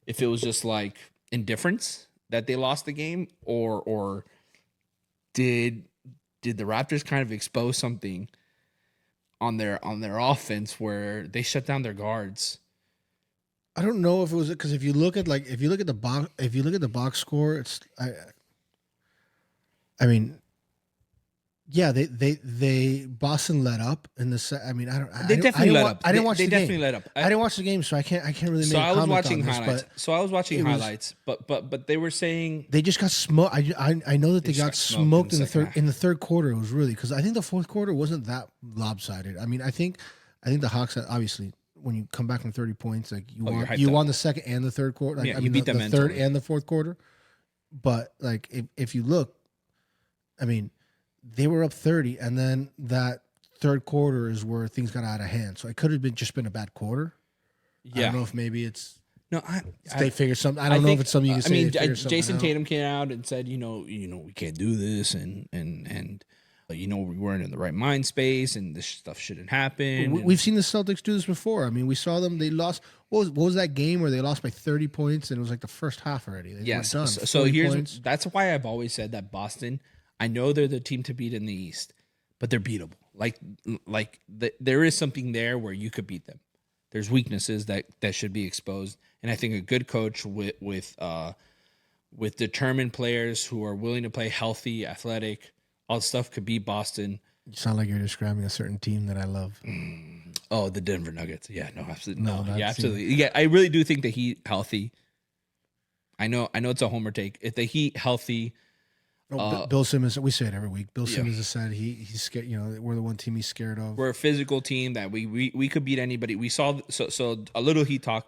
If it was just like indifference that they lost the game, or did the Raptors kind of expose something on their offense where they shut down their guards? I don't know if it was because if you look at the box score, it's I mean, yeah, they Boston let up in the set. I mean, They definitely let up. I didn't watch the game. Definitely let up. I didn't watch the game, so I can't really. So make I was watching on this, highlights. So I was watching highlights, but they were saying they just got smoked. I know that they got smoked in the third quarter. It was really because I think the fourth quarter wasn't that lopsided. I mean, I think the Hawks obviously when you come back from 30 points, like you won the second and the third quarter. Like, you beat them the third and the fourth quarter. But like if you look, I mean, they were up 30, and then that third quarter is where things got out of hand. So it could have been a bad quarter. Yeah. I don't know if maybe it's they figure something. I don't know if it's something you can say. I mean, Jason Tatum came out and said, you know, we can't do this, and we weren't in the right mind space, and this stuff shouldn't happen. We've seen the Celtics do this before. I mean, we saw them. They lost. What was that game where they lost by 30 points, and it was like the first half already? So that's why I've always said that Boston. I know they're the team to beat in the East, but they're beatable. There is something there where you could beat them. There's weaknesses that should be exposed, and I think a good coach with determined players who are willing to play healthy, athletic, all that stuff could beat Boston. You sound like you're describing a certain team that I love. Oh, the Denver Nuggets. Yeah, no, absolutely. No, yeah, absolutely. Yeah, I really do think the Heat healthy. I know it's a homer take. If the Heat healthy, No, Bill Simmons. We say it every week. Bill Simmons has said he's scared. You know, we're the one team he's scared of. We're a physical team that we could beat anybody. We saw so a little Heat talk.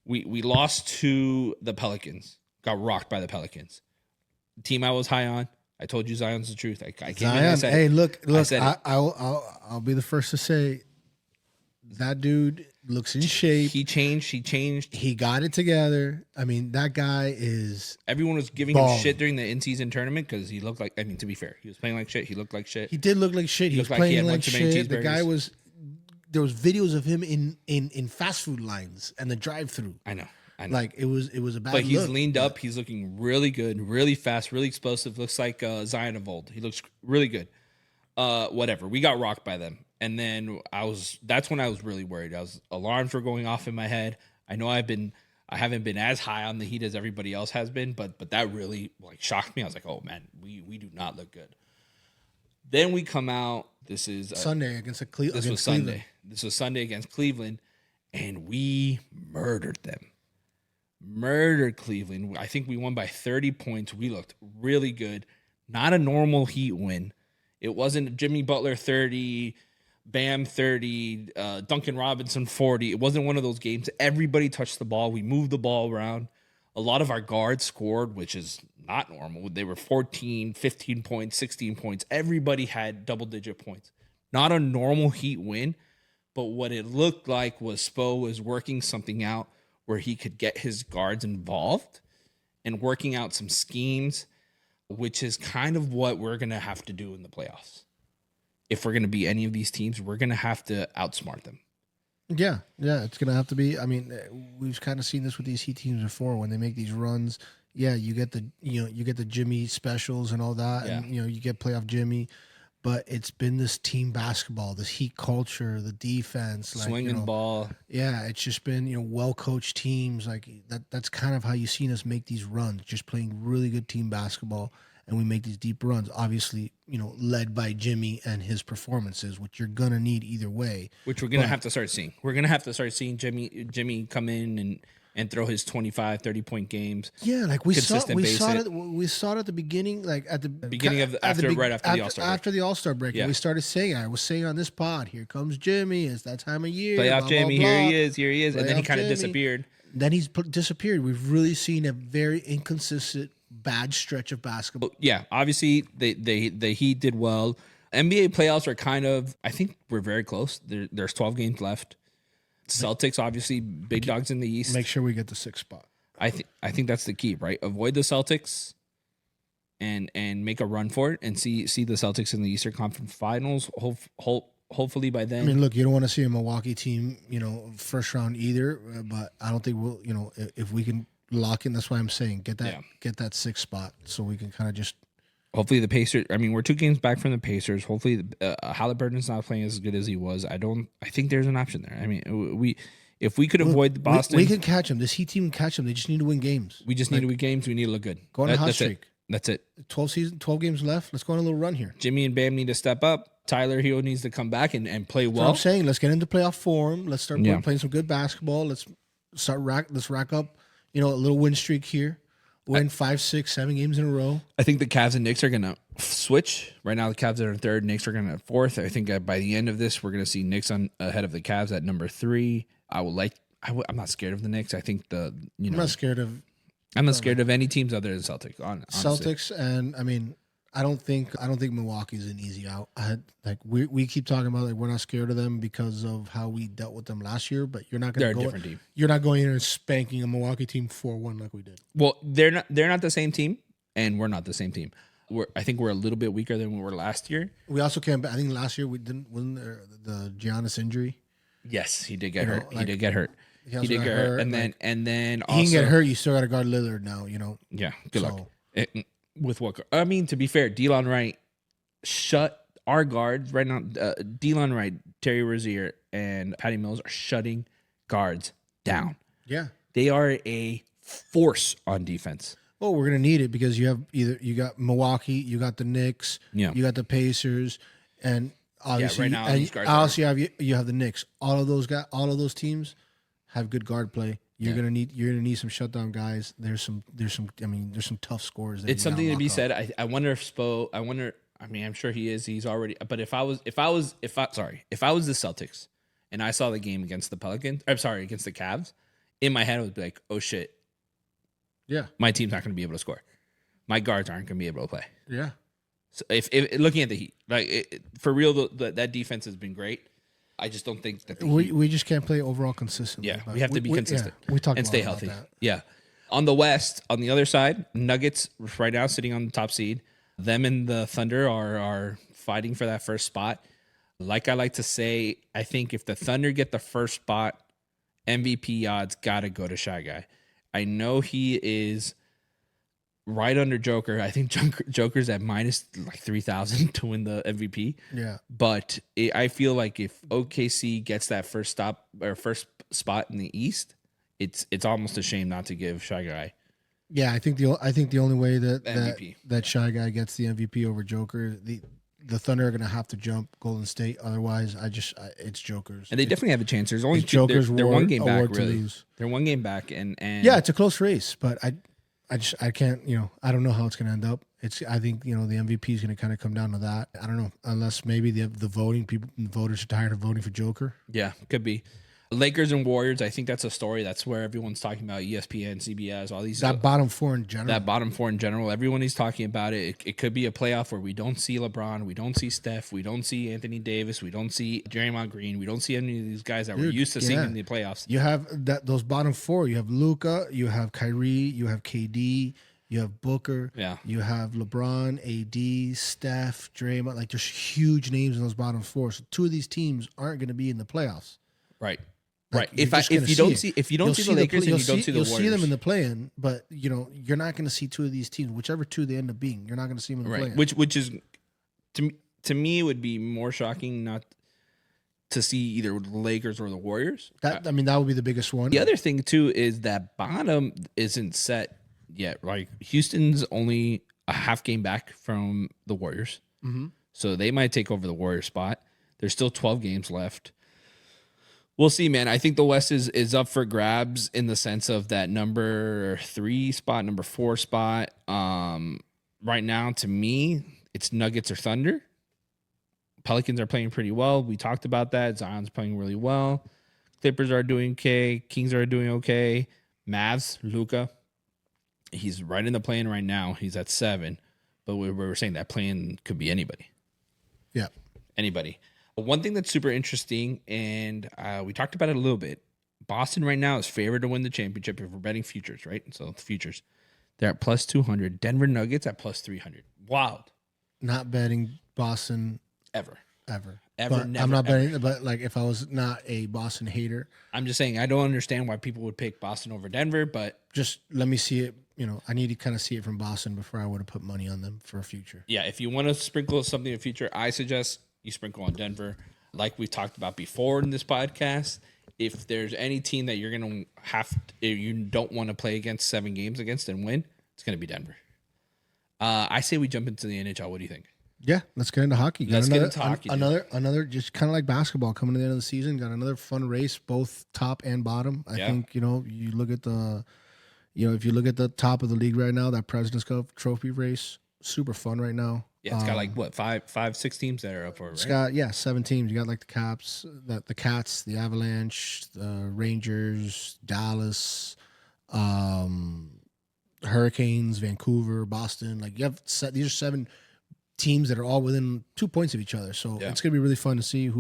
We lost to the Pelicans. Got rocked by the Pelicans. The team I was high on. I told you Zion's the truth. I came Zion, in and said, hey, look. I'll Be the first to say that dude looks in shape. He changed. He got it together. I mean, that guy is. Everyone was giving him shit during the in-season tournament because he looked like. I mean, to be fair, he was playing like shit. He looked like shit. He did look like shit. He was playing like shit. The guy was. There was videos of him in fast food lines and the drive-through. I know. Like it was a bad. But he's look, leaned up. He's looking really good, really fast, really explosive. Looks like Zion of old. He looks really good. Whatever. We got rocked by them. And then that's when I was really worried. Alarms were going off in my head. I know I haven't been as high on the Heat as everybody else has been, but that really like shocked me. I was like, oh man, we do not look good. Then we come out. This is Sunday against Cleveland. This was Sunday. This was Sunday against Cleveland, and we murdered them. Murdered Cleveland. I think we won by 30 points. We looked really good. Not a normal Heat win. It wasn't Jimmy Butler 30, Bam 30, Duncan Robinson 40. It wasn't one of those games. Everybody touched the ball. We moved the ball around. A lot of our guards scored, which is not normal. They were 14, 15 points, 16 points. Everybody had double-digit points. Not a normal Heat win, but what it looked like was Spo was working something out where he could get his guards involved and working out some schemes, which is kind of what we're going to have to do in the playoffs. If we're going to beat any of these teams, we're going to have to outsmart them. Yeah, it's going to have to be. I mean, we've kind of seen this with these Heat teams before when they make these runs. Yeah, you get the Jimmy specials and all that, and you get playoff Jimmy. But it's been this team basketball, this Heat culture, the defense, like, swinging ball. Yeah, it's just been well coached teams like that. That's kind of how you've seen us make these runs, just playing really good team basketball, and we make these deep runs. Obviously, led by Jimmy and his performances, which you're gonna need either way. Which we're gonna have to start seeing. We're gonna have to start seeing Jimmy come in and throw his 25, 30-point games. Yeah, like we saw it at the beginning, like at the beginning of after the All-Star break. After the All-Star break, and we started saying, I was saying on this pod, here comes Jimmy. It's that time of year. Playoff Jimmy, blah, blah, here blah. he is, and then he kind of disappeared. Then he's disappeared. We've really seen a very inconsistent, bad stretch of basketball. Yeah, obviously the Heat did well. NBA playoffs are kind of, I think we're very close. There's 12 games left. Celtics, obviously, big dogs in the East. Make sure we get the 6th spot. I think that's the key, right? Avoid the Celtics and make a run for it and see the Celtics in the Eastern Conference Finals. Hopefully by then. I mean, look, you don't want to see a Milwaukee team, first round either. But I don't think we'll, if we can lock in. That's why I'm saying get that 6th spot so we can kind of just. Hopefully the Pacers. I mean, we're 2 games back from the Pacers. Hopefully Halliburton's not playing as good as he was. I think there's an option there. I mean, if we could avoid the Boston, we can catch them. This Heat team can catch them. They just need to win games. We just need to win games. We need to look good. Go on a hot streak. That's it. 12 games left. Let's go on a little run here. Jimmy and Bam need to step up. Tyler Hero needs to come back and play well. So I'm saying let's get into playoff form. Let's start playing some good basketball. Let's rack up, a little win streak here. Win 5, 6, 7 games in a row. I think the Cavs and Knicks are going to switch. Right now, the Cavs are in 3rd. Knicks are going to 4th. I think by the end of this, we're going to see Knicks ahead of the Cavs at number 3. I'm not scared of the Knicks. I think I'm not scared of any teams other than Celtics. Honestly. Celtics, and I mean, I don't think Milwaukee's an easy out. We keep talking about like we're not scared of them because of how we dealt with them last year, but you're not going to go. Different team. You're not going in and spanking a Milwaukee team 4-1 like we did. Well, they're not the same team, and we're not the same team. I think we're a little bit weaker than we were last year. We also came back. I think last year we didn't win the Giannis injury. Yes, he did get hurt. He did get hurt. He did get hurt, and then also, he can get hurt. You still got to guard Lillard now. Yeah. Good luck. With what? I mean, to be fair, Delon Wright shut our guards right now. Delon Wright, Terry Rozier, and Patty Mills are shutting guards down. Yeah, they are a force on defense. Well, we're gonna need it because you got Milwaukee, you got the Knicks, you got the Pacers, and obviously, right now, you have the Knicks. All of those teams have good guard play. You're gonna need some shutdown guys. There's some tough scores. It's something to be said. I wonder if Spo. I mean, I'm sure he is. He's already. But if I was the Celtics, and I saw the game against the Pelicans, against the Cavs, in my head I would be like, oh shit, yeah, my team's not going to be able to score. My guards aren't going to be able to play. Yeah. So if looking at the Heat, like for real, that defense has been great. I just don't think that we just can't play overall consistently. Yeah, we have to be consistent. Yeah, we talked and about stay about healthy. that. Yeah. On the West, on the other side, Nuggets right now sitting on the top seed. Them and the Thunder are fighting for that first spot. Like I like to say, I think if the Thunder get the first spot, MVP odds got to go to Shy Guy. I know he is right under Joker. I think Joker's at minus like 3,000 to win the MVP. Yeah. But I feel like if OKC gets that first spot in the East, it's almost a shame not to give Shy Guy. Yeah, I think the only way MVP. that Shy Guy gets the MVP over Joker, the Thunder are going to have to jump Golden State. Otherwise, it's Joker's. And they definitely have a chance. There's only Joker's they're one game back, to really. lose. They're one game back, and yeah, it's a close race, but I can't, I don't know how it's going to end up. I think, the MVP is going to kind of come down to that. I don't know, unless maybe the voters are tired of voting for Joker. Yeah, could be. Lakers and Warriors, I think that's a story. That's where everyone's talking about ESPN, CBS, all these. That bottom four in general. Everyone is talking about it. It could be a playoff where we don't see LeBron, we don't see Steph, we don't see Anthony Davis, we don't see Draymond Green, we don't see any of these guys that we're used to seeing in the playoffs. You have those bottom four. You have Luka, you have Kyrie, you have KD, you have Booker, you have LeBron, AD, Steph, Draymond. Like there's huge names in those bottom four. So two of these teams aren't going to be in the playoffs. Right. Like, right. If you don't see the Lakers and you don't see the Warriors, you'll see them in the play-in, but you're not going to see two of these teams, whichever two they end up being. You're not going to see them in the play-in. Which is to me would be more shocking not to see either the Lakers or the Warriors. That would be the biggest one. The other thing too is that bottom isn't set yet. Like Houston's only a half game back from the Warriors, so they might take over the Warriors spot. There's still 12 games left. We'll see, man. I think the West is up for grabs in the sense of that number 3 spot, number 4 spot. Right now, to me, it's Nuggets or Thunder. Pelicans are playing pretty well. We talked about that. Zion's playing really well. Clippers are doing okay. Kings are doing okay. Mavs, Luka, he's right in the play-in right now. He's at 7. But we were saying that play-in could be anybody. Yeah. Anybody. One thing that's super interesting, and we talked about it a little bit, Boston right now is favored to win the championship if we're betting futures, right? So the futures, they're at plus 200. Denver Nuggets at plus 300. Wild. Not betting Boston ever. Never, I'm not betting, but like if I was not a Boston hater. I'm just saying I don't understand why people would pick Boston over Denver, but. Just let me see it. I need to kind of see it from Boston before I would have put money on them for a future. Yeah, if you want to sprinkle something in the future, I suggest you sprinkle on Denver. Like we talked about before in this podcast, if there's any team that you're going to you don't want to play against 7 games against and win, it's going to be Denver. I say we jump into the NHL. What do you think? Yeah, let's get into hockey. Get into hockey. Another just kind of like basketball coming to the end of the season. Got another fun race, both top and bottom. I think, you look at if you look at the top of the league right now, that President's Cup trophy race, super fun right now. Yeah, it's got like what, 6 teams that are up for it, right? It's got 7 teams. You got like the Caps, the Cats, the Avalanche, the Rangers, Dallas, Hurricanes, Vancouver, Boston. Like these are 7 teams that are all within 2 points of each other. So it's gonna be really fun to see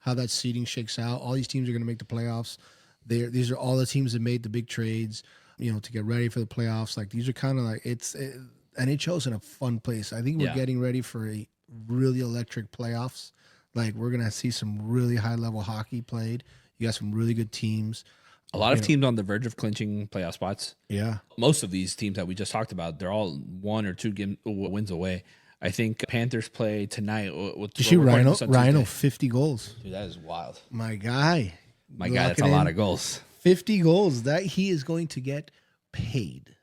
how that seeding shakes out. All these teams are gonna make the playoffs. These are all the teams that made the big trades, to get ready for the playoffs. Like these are kind of like NHL's in a fun place. I think we're getting ready for a really electric playoffs. Like we're gonna see some really high level hockey played. You got some really good teams. A lot of teams on the verge of clinching playoff spots. Yeah, most of these teams that we just talked about, they're all 1 or 2 wins away. I think Panthers play tonight. Did you see Rhino 50 goals? Dude, that is wild. My guy, that's a lot of goals. 50 goals. That he is going to get paid.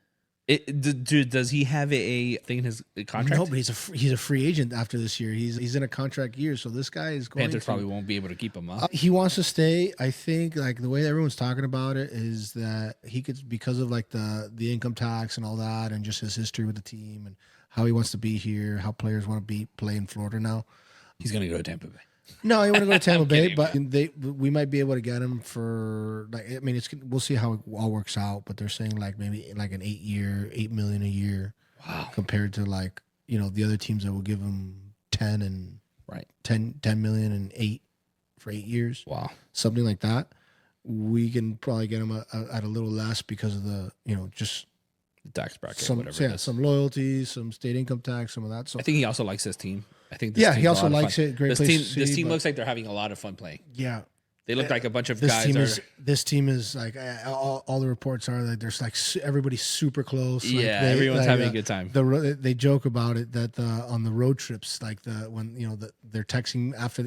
Dude, does he have a thing in his contract? No, but he's a free agent after this year. He's in a contract year, so this guy is going. Panthers probably won't be able to keep him up. He wants to stay. I think like the way everyone's talking about it is that he could, because of like the income tax and all that, and just his history with the team and how he wants to be here, how players want to play in Florida now. He's gonna go to Tampa Bay. No, he want to go to Tampa Bay, but we might be able to get him for like. I mean, we'll see how it all works out, but they're saying like maybe like an 8 million a year. Wow. Compared to like the other teams that will give him 10 and right 10 million and 8 for 8 years. Wow, something like that. We can probably get him at a little less because of the just the tax bracket, some loyalties, some state income tax, some of that. So I think he also likes his team. I think he also likes it. Great place. This team looks like they're having a lot of fun playing. Yeah, they look like a bunch of this guys. This team is like all the reports are that there's like everybody's super close. Yeah, like everyone's having a good time. They joke about it that on the road trips, like when they're texting after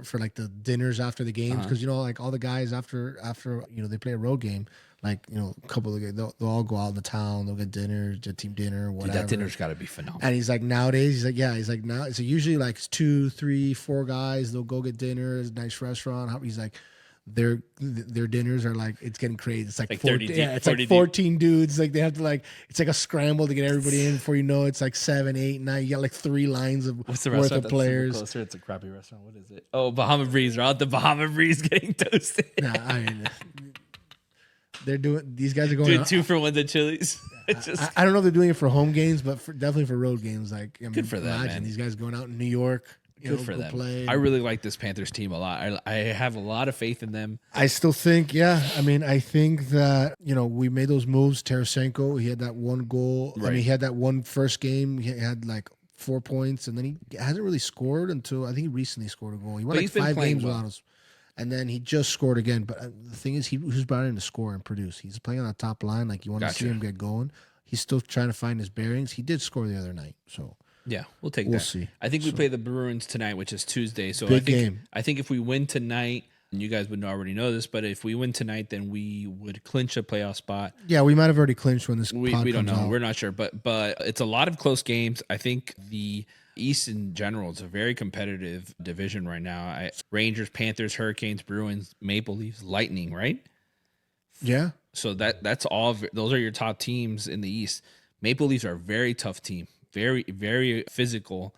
for like the dinners after the games, because like all the guys after they play a road game. Like, a couple of they'll all go out in the town. They'll get dinner, team dinner, whatever. Dude, that dinner's got to be phenomenal. And he's like, nowadays, he's like, now, so usually like it's 2, 3, 4 guys. They'll go get dinner, it's a nice restaurant. He's like, their dinners are like, it's getting crazy. It's like 30 deep, it's like 14 dudes. Like they have to it's like a scramble to get everybody in before it's like 7, 8, 9. You got like 3 lines of What's the worth restaurant of players. Closer? It's a crappy restaurant. What is it? Oh, Bahama Breeze. We're out the Bahama Breeze getting toasted. Nah, I mean, these guys are going doing 2 for 1 at Chili's. I don't know if they're doing it for home games, but definitely for road games. Like, good for them, man. These guys going out in New York. Good for them. Play. I really like this Panthers team a lot. I have a lot of faith in them. I still think, I think that, we made those moves. Tarasenko, he had that one goal. Right. I mean, he had that one first game. He had like 4 points, and then he hasn't really scored until I think he recently scored a goal. He won like 5 games without us. And then he just scored again. But the thing is, he was brought in to score and produce. He's playing on the top line. Like, you want to see him get going. He's still trying to find his bearings. He did score the other night. So, yeah, we'll take that. We'll see. I think we play the Bruins tonight, which is Tuesday. So big game. I think if we win tonight, and you guys would already know this, but if we win tonight, then we would clinch a playoff spot. Yeah, we might have already clinched when this we don't know. Out. We're not sure. But it's a lot of close games. I think the East in general is a very competitive division right now. Rangers, Panthers, Hurricanes, Bruins, Maple Leafs, Lightning, right? Yeah. So that's all. Those are your top teams in the East. Maple Leafs are a very tough team, very, very physical.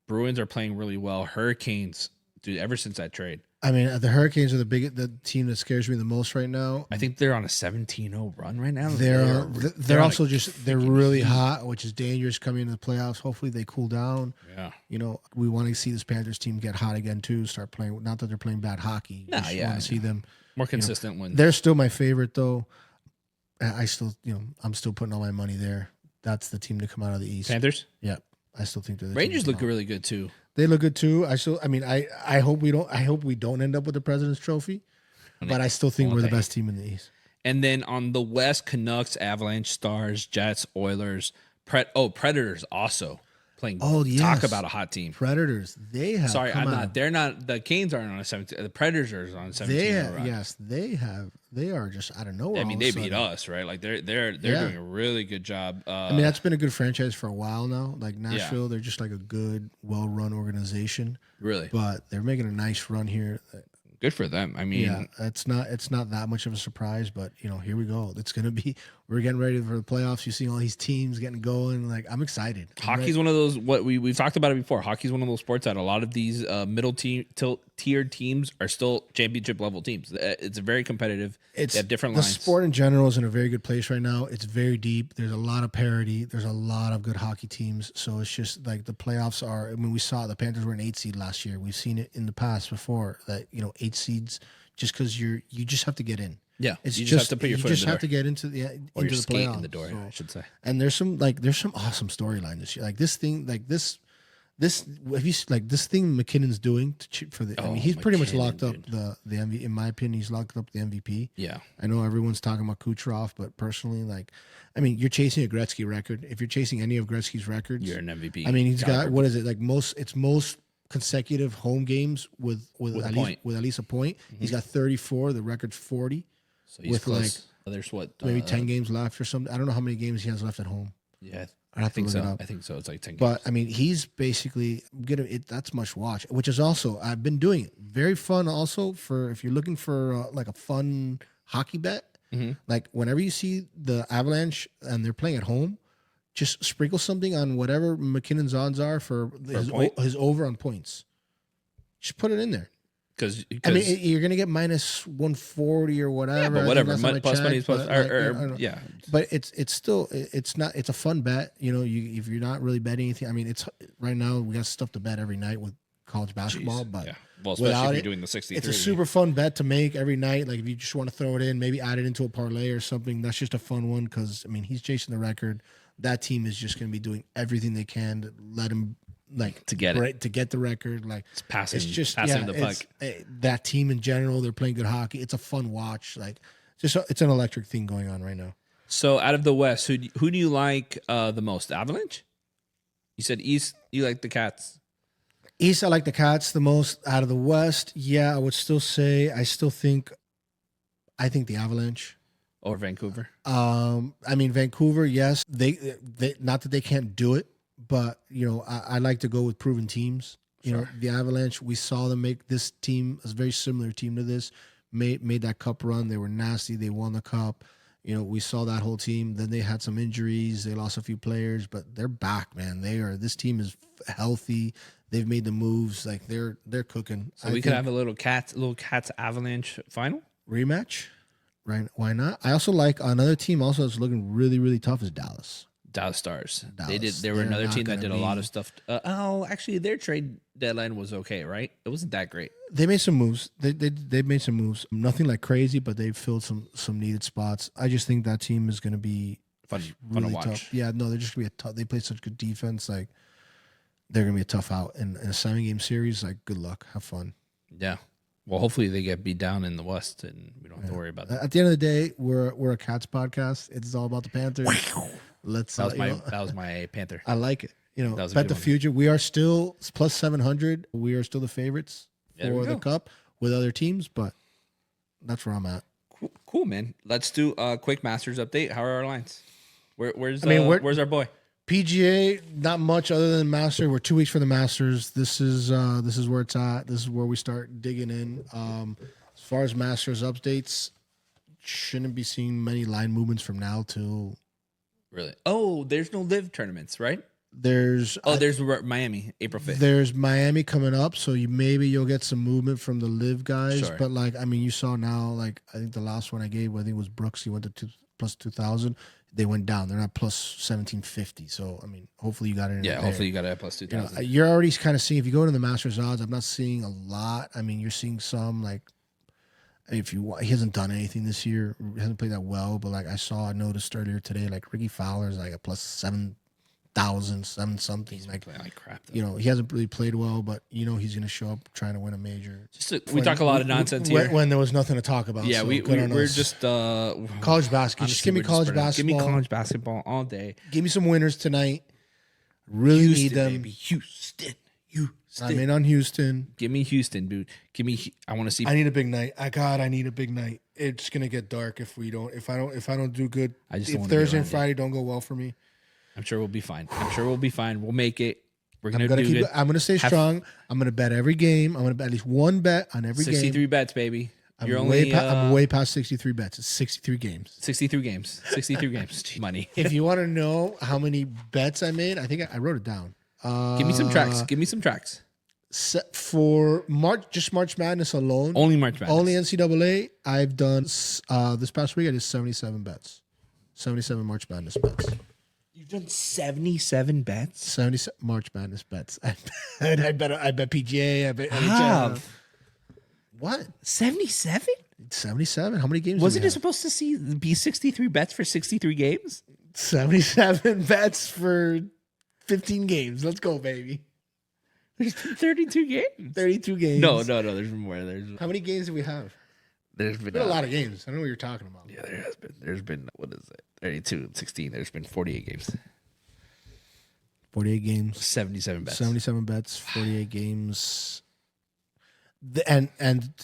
Bruins are playing really well. Hurricanes, dude, ever since that trade. I mean, the Hurricanes are the team that scares me the most right now. I think they're on a 17-0 run right now. They're also they're really hot, which is dangerous coming into the playoffs. Hopefully they cool down. Yeah. We want to see this Panthers team get hot again too, start playing. Not that they're playing bad hockey. No, want to see them more consistent wins. They're still my favorite though. I still, I'm still putting all my money there. That's the team to come out of the East. Panthers? Yeah. I still think they're the Rangers look really good too. They look good too. I hope we don't end up with the President's Trophy, but I still think we're the best team in the East. And then on the West, Canucks, Avalanche, Stars, Jets, Oilers, Predators also playing. Oh, yes. Talk about a hot team. Predators. They have. Sorry, I'm not. They're not. The Canes aren't on a 17. The Predators are on a 17. Yes, they have. They are just out of nowhere. I mean, they beat us, right? Like they're doing a really good job. I mean, that's been a good franchise for a while now. Like Nashville, they're just like a good, well-run organization. Really, but they're making a nice run here. Good for them. I mean, it's not that much of a surprise, but here we go. It's gonna be. We're getting ready for the playoffs. You see all these teams getting going. Like, I'm excited. Hockey's one of those. What we've talked about it before. Hockey's one of those sports that a lot of these middle tiered teams are still championship level teams. It's very competitive. They have different lines. The sport in general is in a very good place right now. It's very deep. There's a lot of parity. There's a lot of good hockey teams. So it's just like the playoffs are. I mean, we saw the Panthers were an 8 seed last year. We've seen it in the past before that 8 seeds just because you just have to get in. Yeah, you just have to put your foot in the door. You just have to get into the playoffs. In the door, I should say. And there's some awesome storyline this year. Like this thing, this have you like this thing McKinnon's doing for the? I mean, he's pretty much locked up the MVP. In my opinion, he's locked up the MVP. Yeah, I know everyone's talking about Kucherov, but personally, you're chasing a Gretzky record. If you're chasing any of Gretzky's records, you're an MVP. I mean, he's got what is it like most consecutive home games with at least a point. Mm-hmm. He's got 34. The record's 40. So he's close. There's what? maybe 10 games left or something. I don't know how many games he has left at home. Yeah, I'd have to think look so. it up. I think so. It's like 10 games. But I mean, he's basically getting it. That's much watch, which is also I've been doing it. Very fun. Also for if you're looking for like a fun hockey bet, like whenever you see the Avalanche and they're playing at home, just sprinkle something on whatever McKinnon's odds are for his over on points. Just put it in there. Because I mean, you're gonna get minus 140 or whatever. yeah, but whatever. Plus money is plus. Yeah, but it's still it's not. It's a fun bet. You know, if you're not really betting anything. I mean, it's right now we got stuff to bet every night with college basketball. But yeah. Well, especially if you're doing the 63. It's a super fun bet to make every night. Like if you just want to throw it in, maybe add it into a parlay or something. That's just a fun one because I mean he's chasing the record. That team is just going to be doing everything they can to let him to get the record. Like it's passing. It's just passing the puck. That team in general, they're playing good hockey. It's a fun watch. Like it's an electric thing going on right now. So out of the West, who do you like the most? Avalanche? You said East. You like the Cats. East, I like the Cats the most. Out of the West, yeah, I would still say I think the Avalanche. Or Vancouver. I mean Vancouver, yes. They not that they can't do it, but you know, I like to go with proven teams. You know, the Avalanche, we saw them make this team a very similar team to this. Made that cup run. They were nasty. They won the cup. You know, we saw that whole team. Then they had some injuries. They lost a few players, but they're back, man. This team is healthy. They've made the moves. Like they're cooking. So we could have a little Cats Avalanche final rematch. Right? Why not? I also like another team also that's looking really, really tough is Dallas. Dallas Stars. Dallas. They were another team that did a lot of stuff. Actually, their trade deadline was okay, right? It wasn't that great. They made some moves. They made some moves. Nothing like crazy, but they filled some needed spots. I just think that team is going to be fun really to watch. Tough. Yeah, no, they're just going to be a tough. They play such good defense. Like they're going to be a tough out in a 7-game series. Like good luck, have fun. Yeah. Well, hopefully they get beat down in the West, and we don't have to worry about that. At the end of the day, we're a Cats podcast. It's all about the Panthers. That was my Panther. I like it. You know, bet the future. We are still plus 700. We are still the favorites for the Cup with other teams, but that's where I'm at. Cool, man. Let's do a quick Masters update. How are our lines? Where's our boy? PGA, not much other than Master. We're 2 weeks for the Masters. This is where it's at. This is where we start digging in. As far as Masters updates, shouldn't be seeing many line movements from now till. Really? Oh, there's no live tournaments, right? There's Miami, April 5th. There's Miami coming up, so you'll get some movement from the live guys. Sure. But like, I mean, you saw now, like I think the last one I gave, I think it was Brooks. He went to plus 2,000. They went down. They're not plus 1,750. So I mean, hopefully you got it. Hopefully you got it at plus 2,000. You're already kind of seeing if you go to the Masters odds. I'm not seeing a lot. I mean, you're seeing some like. He hasn't done anything this year, he hasn't played that well, but like I noticed earlier today, like Ricky Fowler's like a plus 7,000, something. He's like playing like crap, though. You know, he hasn't really played well, but you know he's gonna show up trying to win a major. We talk a lot of nonsense here when there was nothing to talk about. Yeah, so we're just college basketball. Just give me college basketball. Give me college basketball all day. Give me some winners tonight. Really Houston, need them. Baby. Houston. I'm in on Houston. Give me Houston, dude. I want to see. I need a big night. I need a big night. It's gonna get dark if we don't. If I don't do good. If Thursday and Friday don't go well for me, I'm sure we'll be fine. We'll make it. We're gonna do good. I'm gonna stay strong. I'm gonna bet every game. I'm gonna bet at least one bet on every 63 game. 63 bets, baby. I'm way past 63 bets. It's 63 games. 63 games. 63 games. Money. If you want to know how many bets I made, I think I wrote it down. Give me some tracks. For March Madness alone. Only March Madness. Only NCAA. I've done this past week. I did 77 bets. 77 March Madness bets. You've done 77 bets. 77 March Madness bets. I bet PGA. I bet NHL. What? 77? 77. How many games? Wasn't it supposed to be 63 bets for 63 games? 77 bets for 15 games. Let's go, baby. There's been 32 games. 32 games. No. There's been more. How many games do we have? There's been a lot of games. I don't know what you're talking about. Yeah, there has been. There's been, what is it? 32, 16. There's been 48 games. 48 games. 77 bets. 77 bets, 48 games. And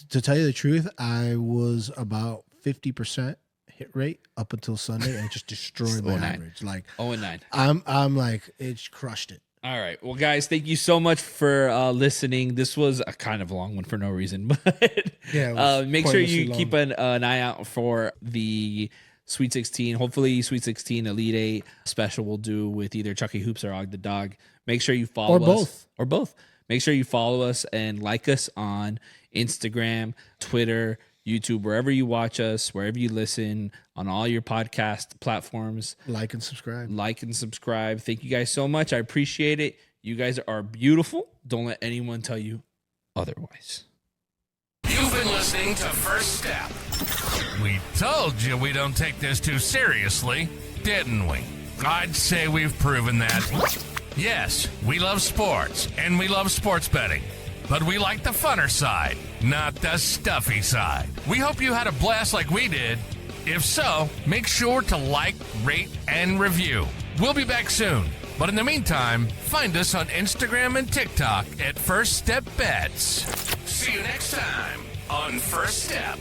to tell you the truth, I was about 50% hit rate up until Sunday, and it just destroyed my 0-9. average. Like 0-9. I'm like, it crushed it. All right. Well, guys, thank you so much for listening. This was a kind of long one for no reason, but Yeah, it was make sure you pointlessly keep an eye out for the Sweet 16. Hopefully, Sweet 16 Elite 8 special will do with either Chucky Hoops or Og the Dog. Make sure you follow Or us. both. Or both. Make sure you follow us and like us on Instagram, Twitter, YouTube, wherever you watch us, wherever you listen, on all your podcast platforms. Like and subscribe. Like and subscribe. Thank you guys so much. I appreciate it. You guys are beautiful. Don't let anyone tell you otherwise. You've been listening to First Step. We told you we don't take this too seriously, didn't we? I'd say we've proven that. Yes, we love sports, and we love sports betting. But we like the funner side, not the stuffy side. We hope you had a blast like we did. If so, make sure to like, rate, and review. We'll be back soon. But in the meantime, find us on Instagram and TikTok at First Step Bets. See you next time on First Step.